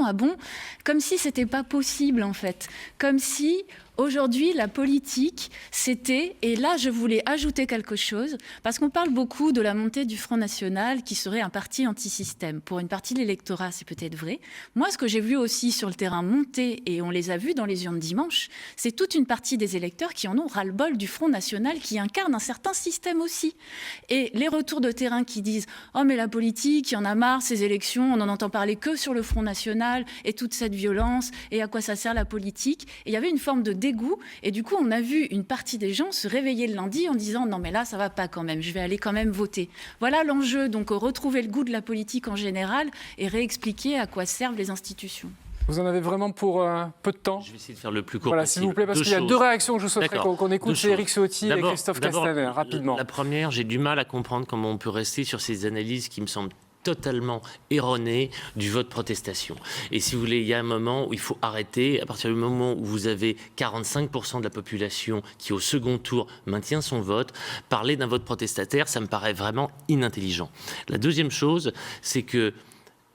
Comme si c'était pas possible, en fait. Comme si... Aujourd'hui, la politique, c'était, et là je voulais ajouter quelque chose, parce qu'on parle beaucoup de la montée du Front National qui serait un parti anti-système. Pour une partie de l'électorat, c'est peut-être vrai. Moi, ce que j'ai vu aussi sur le terrain monter, et on les a vus dans les urnes dimanche, c'est toute une partie des électeurs qui en ont ras-le-bol du Front National, qui incarne un certain système aussi. Et les retours de terrain qui disent « Oh mais la politique, il y en a marre, ces élections, on n'en entend parler que sur le Front National, et toute cette violence, et à quoi ça sert la politique ?» Et il y avait une forme de dégoût, et du coup on a vu une partie des gens se réveiller le lundi en disant non mais là ça va pas quand même, je vais aller quand même voter. Voilà l'enjeu, donc retrouver le goût de la politique en général et réexpliquer à quoi servent les institutions. Vous en avez vraiment pour peu de temps? Je vais essayer de faire le plus court possible. S'il vous plaît, parce qu'il y a deux réactions que je souhaiterais qu'on écoute, c'est Éric Ciotti et Christophe Castaner, rapidement. La première, j'ai du mal à comprendre comment on peut rester sur ces analyses qui me semblent totalement erroné du vote protestation. Et si vous voulez, il y a un moment où il faut arrêter. À partir du moment où vous avez 45% de la population qui, au second tour, maintient son vote, parler d'un vote protestataire, ça me paraît vraiment inintelligent. La deuxième chose, c'est que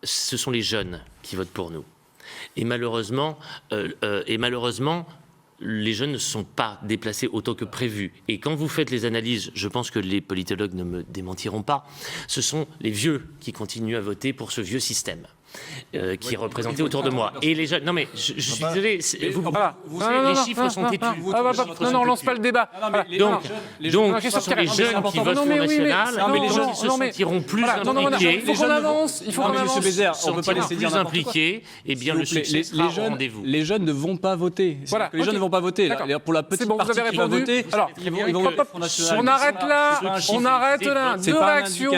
ce sont les jeunes qui votent pour nous. Et malheureusement, les jeunes ne se sont pas déplacés autant que prévu. Et quand vous faites les analyses, je pense que les politologues ne me démentiront pas, ce sont les vieux qui continuent à voter pour ce vieux système. Qui est représenté autour de moi. Et les jeunes... Non mais, je suis désolé, les chiffres sont têtus. Non, on lance pas le débat. Donc, les jeunes qui votent Front National, les gens qui se sentiront plus impliqués... Il faut qu'on avance. Monsieur Bézère, on ne peut pas laisser dire n'importe quoi. Eh bien, le succès sera au rendez-vous. Les jeunes ne vont pas voter. Les jeunes ne vont pas voter. Pour la petite partie qui va voter, ils vont voter Front National. On arrête là. Deux réactions.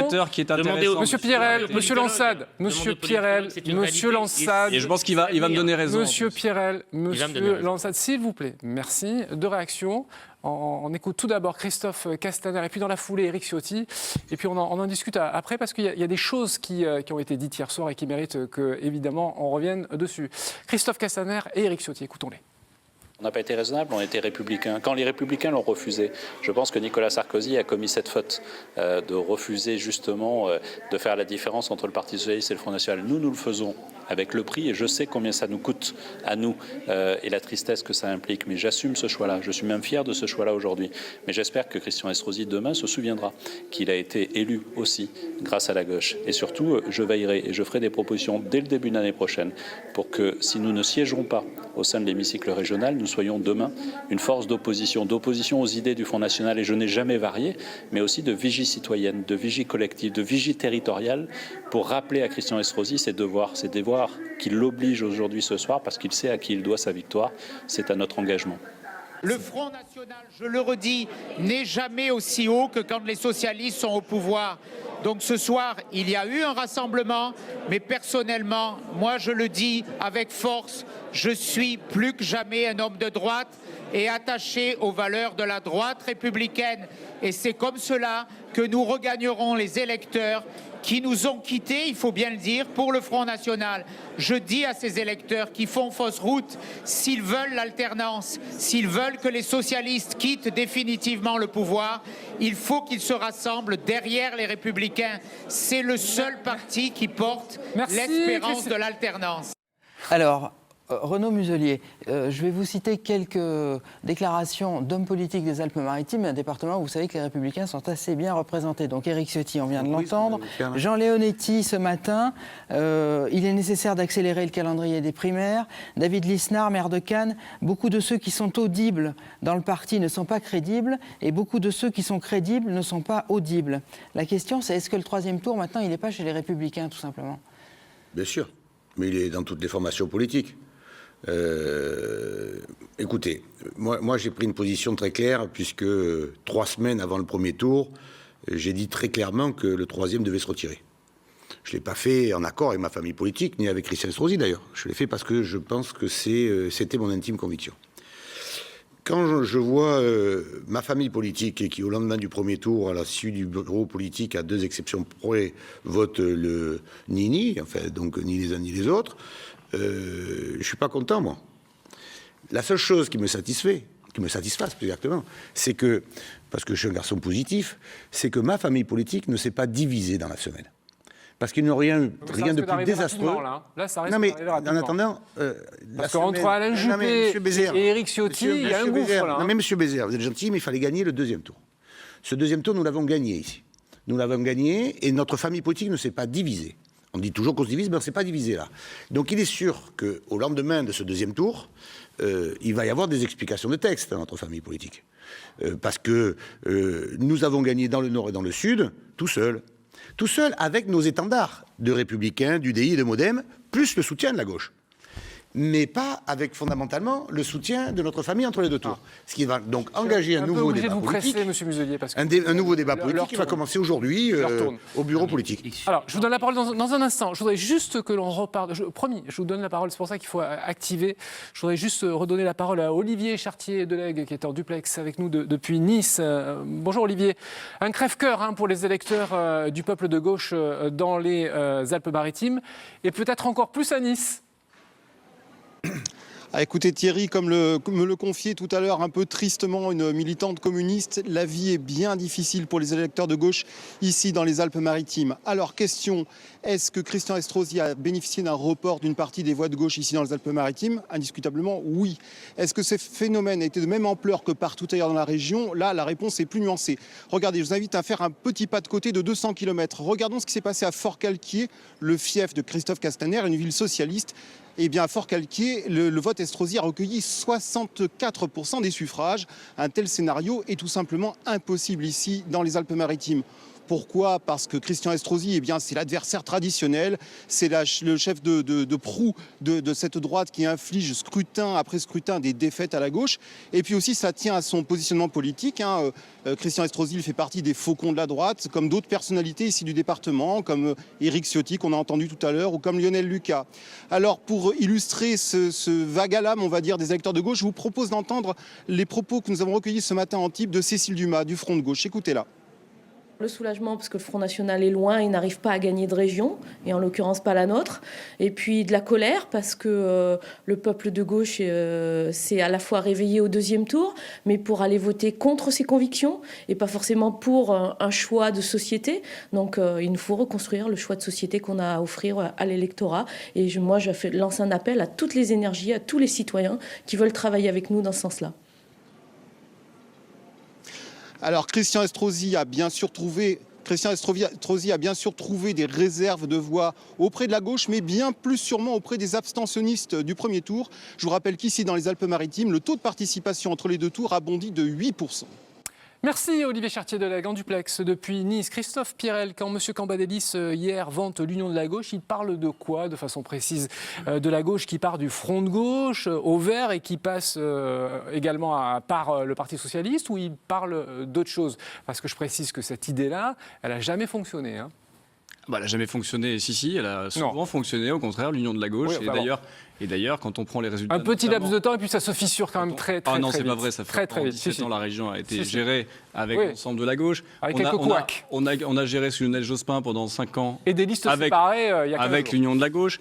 Monsieur Pirel, Monsieur Lansade, Monsieur Pirel, Monsieur Lansade. Et je pense qu'il va me donner raison. Monsieur Pirel, Monsieur Lansade, s'il vous plaît. Merci. Deux réactions. On écoute tout d'abord Christophe Castaner et puis dans la foulée Éric Ciotti. Et puis on en discute après parce qu'il y a des choses qui ont été dites hier soir et qui méritent qu'évidemment on revienne dessus. Christophe Castaner et Éric Ciotti, écoutons-les. On n'a pas été raisonnable, on était républicains. Quand les républicains l'ont refusé, je pense que Nicolas Sarkozy a commis cette faute de refuser justement de faire la différence entre le Parti socialiste et le Front National. Nous le faisons avec le prix et je sais combien ça nous coûte à nous et la tristesse que ça implique. Mais j'assume ce choix-là, je suis même fier de ce choix-là aujourd'hui. Mais j'espère que Christian Estrosi demain se souviendra qu'il a été élu aussi grâce à la gauche. Et surtout, je veillerai et je ferai des propositions dès le début de l'année prochaine pour que si nous ne siégerons pas au sein de l'hémicycle régional, nous soyons demain une force d'opposition aux idées du Front National, et je n'ai jamais varié, mais aussi de vigie citoyenne, de vigie collective, de vigie territoriale, pour rappeler à Christian Estrosi ses devoirs qui l'obligent aujourd'hui ce soir, parce qu'il sait à qui il doit sa victoire. C'est à notre engagement. Le Front National, je le redis, n'est jamais aussi haut que quand les socialistes sont au pouvoir. Donc ce soir, il y a eu un rassemblement, mais personnellement, moi je le dis avec force, je suis plus que jamais un homme de droite et attaché aux valeurs de la droite républicaine. Et c'est comme cela que nous regagnerons les électeurs qui nous ont quittés, il faut bien le dire, pour le Front National. Je dis à ces électeurs qui font fausse route, s'ils veulent l'alternance, s'ils veulent que les socialistes quittent définitivement le pouvoir, il faut qu'ils se rassemblent derrière les Républicains. C'est le seul parti qui porte l'espérance de l'alternance. Alors, Renaud Muselier, je vais vous citer quelques déclarations d'hommes politiques des Alpes-Maritimes, un département où vous savez que les Républicains sont assez bien représentés. Donc Éric Ciotti, on vient de l'entendre. Jean Leonetti, ce matin, il est nécessaire d'accélérer le calendrier des primaires. David Lisnard, maire de Cannes, beaucoup de ceux qui sont audibles dans le parti ne sont pas crédibles et beaucoup de ceux qui sont crédibles ne sont pas audibles. La question, c'est est-ce que le troisième tour, maintenant, il n'est pas chez les Républicains, tout simplement? Bien sûr, mais il est dans toutes les formations politiques. Écoutez, moi j'ai pris une position très claire puisque 3 semaines avant le premier tour, j'ai dit très clairement que le troisième devait se retirer. Je ne l'ai pas fait en accord avec ma famille politique, ni avec Christian Estrosi d'ailleurs. Je l'ai fait parce que je pense que c'était mon intime conviction. Quand je vois ma famille politique et qui au lendemain du premier tour, à la suite du bureau politique, à 2 exceptions près, vote le ni, enfin donc ni les uns ni les autres, je ne suis pas content, moi. La seule chose qui me satisfasse plus exactement, c'est que, parce que je suis un garçon positif, c'est que ma famille politique ne s'est pas divisée dans la semaine. Parce qu'il n'y a rien de plus désastreux. Là, ça risque non, mais d'arriver rapidement. en attendant... parce qu'entre Alain Juppé et Éric Ciotti, il y a un gouffre, là. Non, mais monsieur Bézère, vous êtes gentil, mais il fallait gagner le deuxième tour. Ce deuxième tour, nous l'avons gagné ici. Nous l'avons gagné et notre famille politique ne s'est pas divisée. On dit toujours qu'on se divise, mais on ne s'est pas divisé là. Donc il est sûr qu'au lendemain de ce deuxième tour, il va y avoir des explications de texte dans notre famille politique. Parce que nous avons gagné dans le Nord et dans le Sud, tout seul. Tout seul avec nos étendards de Républicains, d'UDI et de Modem, plus le soutien de la gauche. Mais pas avec fondamentalement le soutien de notre famille entre les 2 tours. Ce qui va donc engager un nouveau débat politique. Monsieur Muselier, parce que un nouveau débat politique qui va commencer aujourd'hui au bureau politique. Alors, je vous donne la parole dans un instant. Je voudrais juste que l'on reparte. Promis, je vous donne la parole, c'est pour ça qu'il faut activer. Je voudrais juste redonner la parole à Olivier Chartier-Delegue, qui est en duplex avec nous depuis Nice. Bonjour Olivier. Un crève-cœur pour les électeurs du peuple de gauche dans les Alpes-Maritimes, et peut-être encore plus à Nice. Ah, écoutez Thierry, comme me le confiait tout à l'heure un peu tristement une militante communiste, la vie est bien difficile pour les électeurs de gauche ici dans les Alpes-Maritimes. Alors question, est-ce que Christian Estrosi a bénéficié d'un report d'une partie des voix de gauche ici dans les Alpes-Maritimes? Indiscutablement oui. Est-ce que ce phénomène a été de même ampleur que partout ailleurs dans la région? Là, la réponse est plus nuancée. Regardez, je vous invite à faire un petit pas de côté de 200 km. Regardons ce qui s'est passé à Fort-Calquier, le fief de Christophe Castaner, une ville socialiste. Eh bien, à Fort-Calquier, le vote Estrosi a recueilli 64% des suffrages. Un tel scénario est tout simplement impossible ici, dans les Alpes-Maritimes. Pourquoi? Parce que Christian Estrosi, eh bien, c'est l'adversaire traditionnel, c'est le chef de proue de cette droite qui inflige scrutin après scrutin des défaites à la gauche. Et puis aussi, ça tient à son positionnement politique. Christian Estrosi, il fait partie des faucons de la droite, comme d'autres personnalités ici du département, comme Éric Ciotti, qu'on a entendu tout à l'heure, ou comme Lionel Lucas. Alors, pour illustrer ce vague à l'âme, on va dire, des électeurs de gauche, je vous propose d'entendre les propos que nous avons recueillis ce matin en Antibes de Cécile Dumas, du Front de gauche. Écoutez-la. Le soulagement parce que le Front National est loin et n'arrive pas à gagner de région, et en l'occurrence pas la nôtre. Et puis de la colère parce que le peuple de gauche s'est à la fois réveillé au deuxième tour, mais pour aller voter contre ses convictions et pas forcément pour un choix de société. Donc il nous faut reconstruire le choix de société qu'on a à offrir à l'électorat. Et moi, je lance un appel à toutes les énergies, à tous les citoyens qui veulent travailler avec nous dans ce sens-là. Alors Christian Estrosi a bien sûr trouvé des réserves de voix auprès de la gauche, mais bien plus sûrement auprès des abstentionnistes du premier tour. Je vous rappelle qu'ici, dans les Alpes-Maritimes, le taux de participation entre les 2 tours a bondi de 8%. Merci Olivier Chartier-Delegue en duplex depuis Nice. Christophe Pirel, quand M. Cambadélis hier vante l'union de la gauche, il parle de quoi de façon précise? De la gauche qui part du front de gauche au vert et qui passe également par le Parti socialiste, ou il parle d'autre chose? Parce que je précise que cette idée-là, elle n'a jamais fonctionné. Hein. Elle n'a jamais fonctionné, si, elle a souvent fonctionné, au contraire, l'union de la gauche. Oui, et d'ailleurs, quand on prend les résultats... Un petit laps de temps, et puis ça se fissure quand même très vite. Ah non, c'est pas vrai, ça fait très vite. 17 ans, la région a été gérée avec l'ensemble de la gauche. Avec quelques couacs. On a géré sous Lionel Jospin pendant 5 ans. Et des listes séparées, il y a 15 avec jours. l'union de la gauche.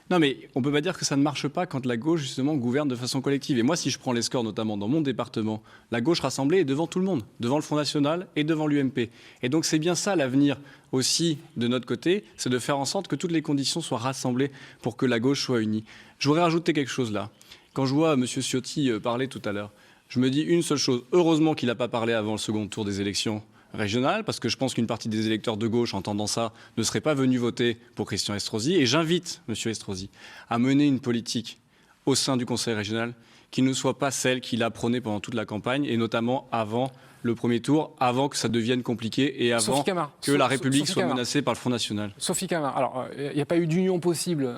Non, mais on ne peut pas dire que ça ne marche pas quand la gauche, justement, gouverne de façon collective. Et moi, si je prends les scores, notamment dans mon département, la gauche rassemblée est devant tout le monde, devant le Front National et devant l'UMP. Et donc, c'est bien ça l'avenir aussi de notre côté, c'est de faire en sorte que toutes les conditions soient rassemblées pour que la gauche soit unie. Je voudrais rajouter quelque chose là. Quand je vois M. Ciotti parler tout à l'heure, je me dis une seule chose. Heureusement qu'il n'a pas parlé avant le second tour des élections régionales, parce que je pense qu'une partie des électeurs de gauche, entendant ça, ne seraient pas venus voter pour Christian Estrosi. Et j'invite M. Estrosi à mener une politique au sein du Conseil régional qui ne soit pas celle qu'il a prônée pendant toute la campagne, et notamment avant le premier tour, avant que ça devienne compliqué et avant que la République soit menacée par le Front National. Sophie Camard, alors il n'y a pas eu d'union possible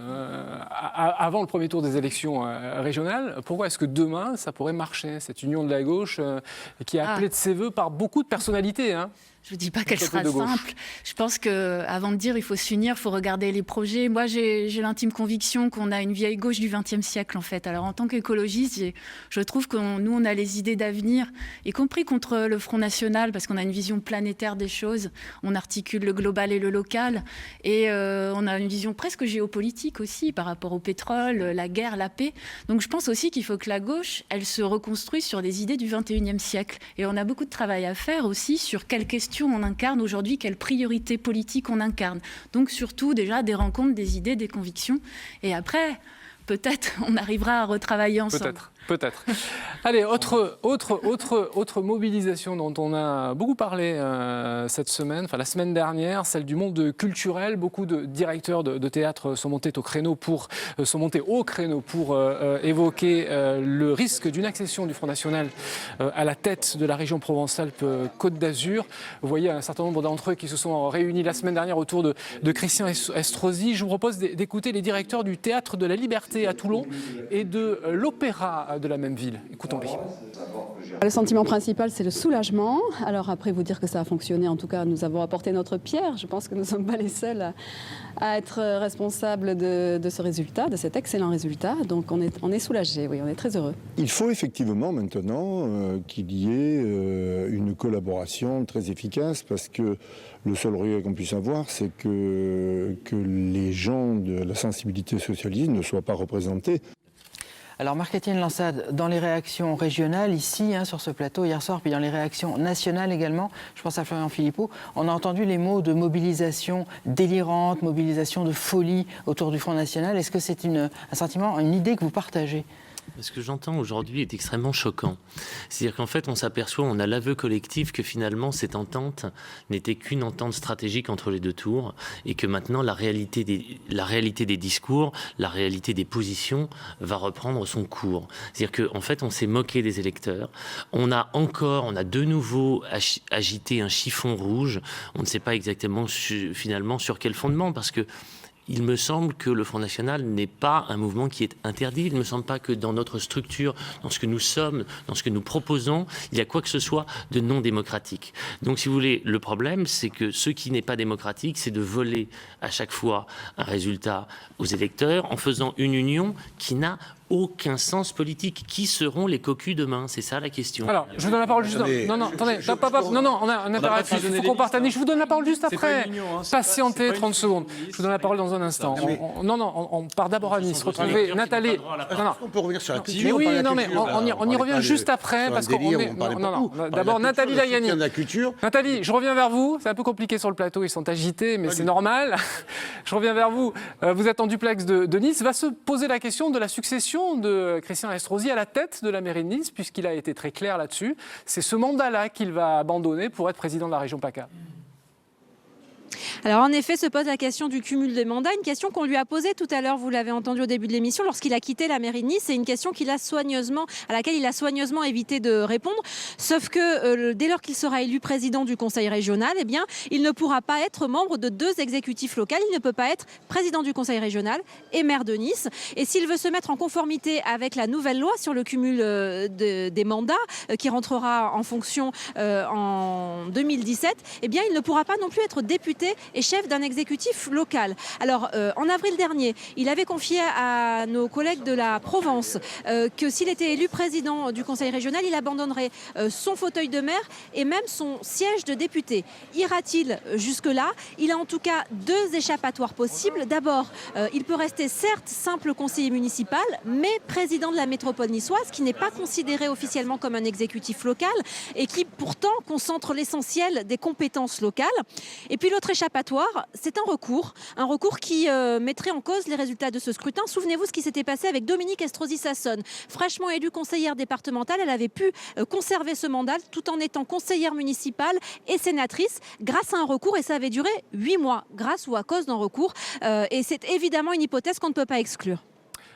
avant le premier tour des élections régionales. Pourquoi est-ce que demain ça pourrait marcher, cette union de la gauche qui est appelée de ses voeux par beaucoup de personnalités, hein? Je ne dis pas qu'elle sera simple. Je pense qu'avant de dire il faut s'unir, il faut regarder les projets. Moi, j'ai l'intime conviction qu'on a une vieille gauche du XXe siècle, en fait. Alors, en tant qu'écologiste, je trouve que nous, on a les idées d'avenir, y compris contre le Front National, parce qu'on a une vision planétaire des choses. On articule le global et le local. Et on a une vision presque géopolitique aussi, par rapport au pétrole, la guerre, la paix. Donc, je pense aussi qu'il faut que la gauche, elle se reconstruise sur des idées du XXIe siècle. Et on a beaucoup de travail à faire aussi sur quelles questions on incarne aujourd'hui, quelles priorités politiques on incarne. Donc surtout déjà des rencontres, des idées, des convictions. Et après, peut-être on arrivera à retravailler ensemble. Peut-être. Allez, autre mobilisation dont on a beaucoup parlé cette semaine, enfin la semaine dernière, celle du monde culturel. Beaucoup de directeurs de théâtre sont montés au créneau pour évoquer le risque d'une accession du Front National à la tête de la région Provence-Alpes-Côte d'Azur. Vous voyez un certain nombre d'entre eux qui se sont réunis la semaine dernière autour de Christian Estrosi. Je vous propose d'écouter les directeurs du Théâtre de la Liberté à Toulon et de l'Opéra de la même ville. Écoutons-les. Le sentiment principal, c'est le soulagement. Alors après, vous dire que ça a fonctionné, en tout cas, nous avons apporté notre pierre. Je pense que nous ne sommes pas les seuls à être responsables de ce résultat, de cet excellent résultat. Donc on est soulagés, oui, on est très heureux. Il faut effectivement maintenant qu'il y ait une collaboration très efficace, parce que le seul regret qu'on puisse avoir, c'est que les gens de la sensibilité socialiste ne soient pas représentés. Alors Marc-Étienne Lansade, dans les réactions régionales ici, sur ce plateau hier soir, puis dans les réactions nationales également, je pense à Florian Philippot, on a entendu les mots de mobilisation délirante, mobilisation de folie autour du Front National. Est-ce que c'est un sentiment, une idée que vous partagez ? Ce que j'entends aujourd'hui est extrêmement choquant. C'est-à-dire qu'en fait, on s'aperçoit, on a l'aveu collectif que finalement, cette entente n'était qu'une entente stratégique entre les deux tours, et que maintenant, la réalité des discours, la réalité des positions va reprendre son cours. C'est-à-dire qu'en fait, on s'est moqué des électeurs. On a de nouveau agité un chiffon rouge. On ne sait pas exactement finalement sur quel fondement, parce que il me semble que le Front National n'est pas un mouvement qui est interdit. Il ne me semble pas que dans notre structure, dans ce que nous sommes, dans ce que nous proposons, il y a quoi que ce soit de non démocratique. Donc, si vous voulez, le problème, c'est que ce qui n'est pas démocratique, c'est de voler à chaque fois un résultat aux électeurs en faisant une union qui n'a aucun sens politique. Qui seront les cocus demain? C'est ça la question. Alors, je vous donne la parole juste après. Non, attendez. Non, on a un impératif. Il faut qu'on parte. Je vous donne la parole juste après. Patientez 30 secondes. Je vous donne la parole dans un instant. On part d'abord à Nice. Retrouver Nathalie. On peut revenir sur la culture. Mais oui, non, mais on y revient juste après. Parce qu'on est. Non. D'abord, Nathalie Layani. Nathalie, je reviens vers vous. C'est un peu compliqué sur le plateau. Ils sont agités, mais c'est normal. Je reviens vers vous. Vous êtes en duplex de Nice. Va se poser la question de la succession de Christian Estrosi à la tête de la mairie de Nice, puisqu'il a été très clair là-dessus. C'est ce mandat-là qu'il va abandonner pour être président de la région PACA. Alors en effet, se pose la question du cumul des mandats, une question qu'on lui a posée tout à l'heure, vous l'avez entendu au début de l'émission, lorsqu'il a quitté la mairie de Nice. C'est une question à laquelle il a soigneusement évité de répondre. Sauf que dès lors qu'il sera élu président du conseil régional, eh bien, il ne pourra pas être membre de 2 exécutifs locaux. Il ne peut pas être président du conseil régional et maire de Nice. Et s'il veut se mettre en conformité avec la nouvelle loi sur le cumul des mandats qui rentrera en fonction en 2017, eh bien, il ne pourra pas non plus être député et chef d'un exécutif local. Alors, en avril dernier, il avait confié à nos collègues de la Provence que s'il était élu président du conseil régional, il abandonnerait son fauteuil de maire et même son siège de député. Ira-t-il jusque-là? Il a en tout cas 2 échappatoires possibles. D'abord, il peut rester certes simple conseiller municipal, mais président de la métropole niçoise, qui n'est pas considéré officiellement comme un exécutif local et qui pourtant concentre l'essentiel des compétences locales. Et puis l'autre échappatoire, c'est un recours qui mettrait en cause les résultats de ce scrutin. Souvenez-vous ce qui s'était passé avec Dominique Estrosi-Sassone. Fraîchement élue conseillère départementale, elle avait pu conserver ce mandat tout en étant conseillère municipale et sénatrice grâce à un recours, et ça avait duré 8 mois grâce ou à cause d'un recours. Et c'est évidemment une hypothèse qu'on ne peut pas exclure.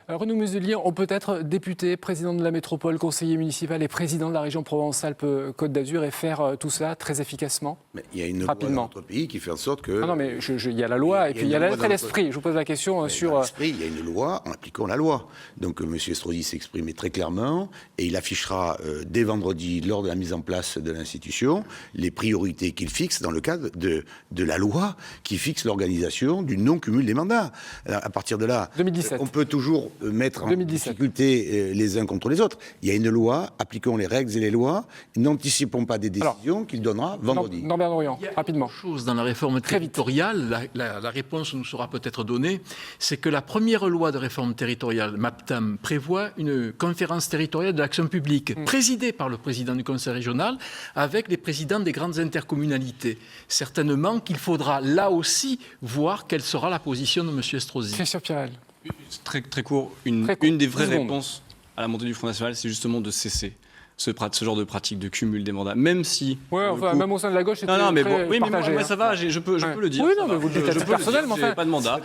Renaud Muselier, on peut être député, président de la métropole, conseiller municipal et président de la région Provence-Alpes-Côte d'Azur et faire tout cela très efficacement? Mais il y a une loi dans notre pays qui fait en sorte que... Non, mais il y a la loi et puis il y a la lettre et l'esprit. Je vous pose la question sur... Il y a une loi, en appliquant la loi. Donc M. Estrosi s'est exprimé très clairement et il affichera dès vendredi, lors de la mise en place de l'institution, les priorités qu'il fixe dans le cadre de la loi qui fixe l'organisation du non-cumul des mandats. Alors, à partir de là, 2017. On peut toujours mettre en difficulté les uns contre les autres. Il y a une loi, appliquons les règles et les lois, n'anticipons pas des décisions qu'il donnera vendredi. Norbert Dorian, rapidement. Chose dans la réforme territoriale, la réponse nous sera peut-être donnée, c'est que la première loi de réforme territoriale, MAPTAM, prévoit une conférence territoriale de l'action publique, présidée par le président du conseil régional, avec les présidents des grandes intercommunalités. Certainement qu'il faudra là aussi voir quelle sera la position de M. Estrosi. Christophe Pirel. Très court. Une des vraies réponses à la montée du Front National, c'est justement de cesser ce genre de pratique de cumul des mandats, même si... Ouais, enfin, même au sein de la gauche, c'était mais très oui, partagé, mais moi, ça va, je peux le dire. Oui, non, mais vous le dites personnellement. Pas de mandat.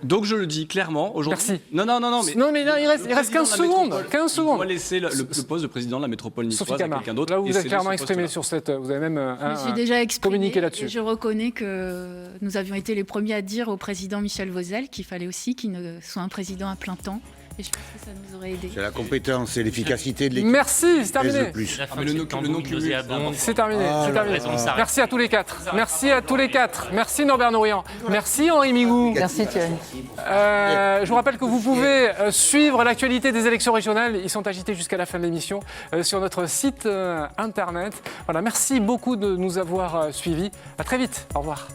Donc, je le dis clairement aujourd'hui. Merci. Non, mais là, il reste 15 secondes. 15 secondes. On va laisser le poste de président de la métropole niçoise à quelqu'un d'autre. Là, vous êtes clairement exprimé sur cette... Vous avez même je suis déjà communiqué là-dessus. Je reconnais que nous avions été les premiers à dire au président Michel Vauzel qu'il fallait aussi qu'il soit un président à plein temps. Et je pense que ça nous aurait aidé. C'est la compétence et l'efficacité de l'équipe. Merci, c'est terminé. C'est terminé. Merci à tous les 4. Merci à tous les 4. Merci Norbert Nourian. Merci Henri Migou. Merci Thierry. Je vous rappelle que vous pouvez suivre l'actualité des élections régionales. Ils sont agités jusqu'à la fin de l'émission sur notre site internet. Voilà, merci beaucoup de nous avoir suivis. À très vite. Au revoir.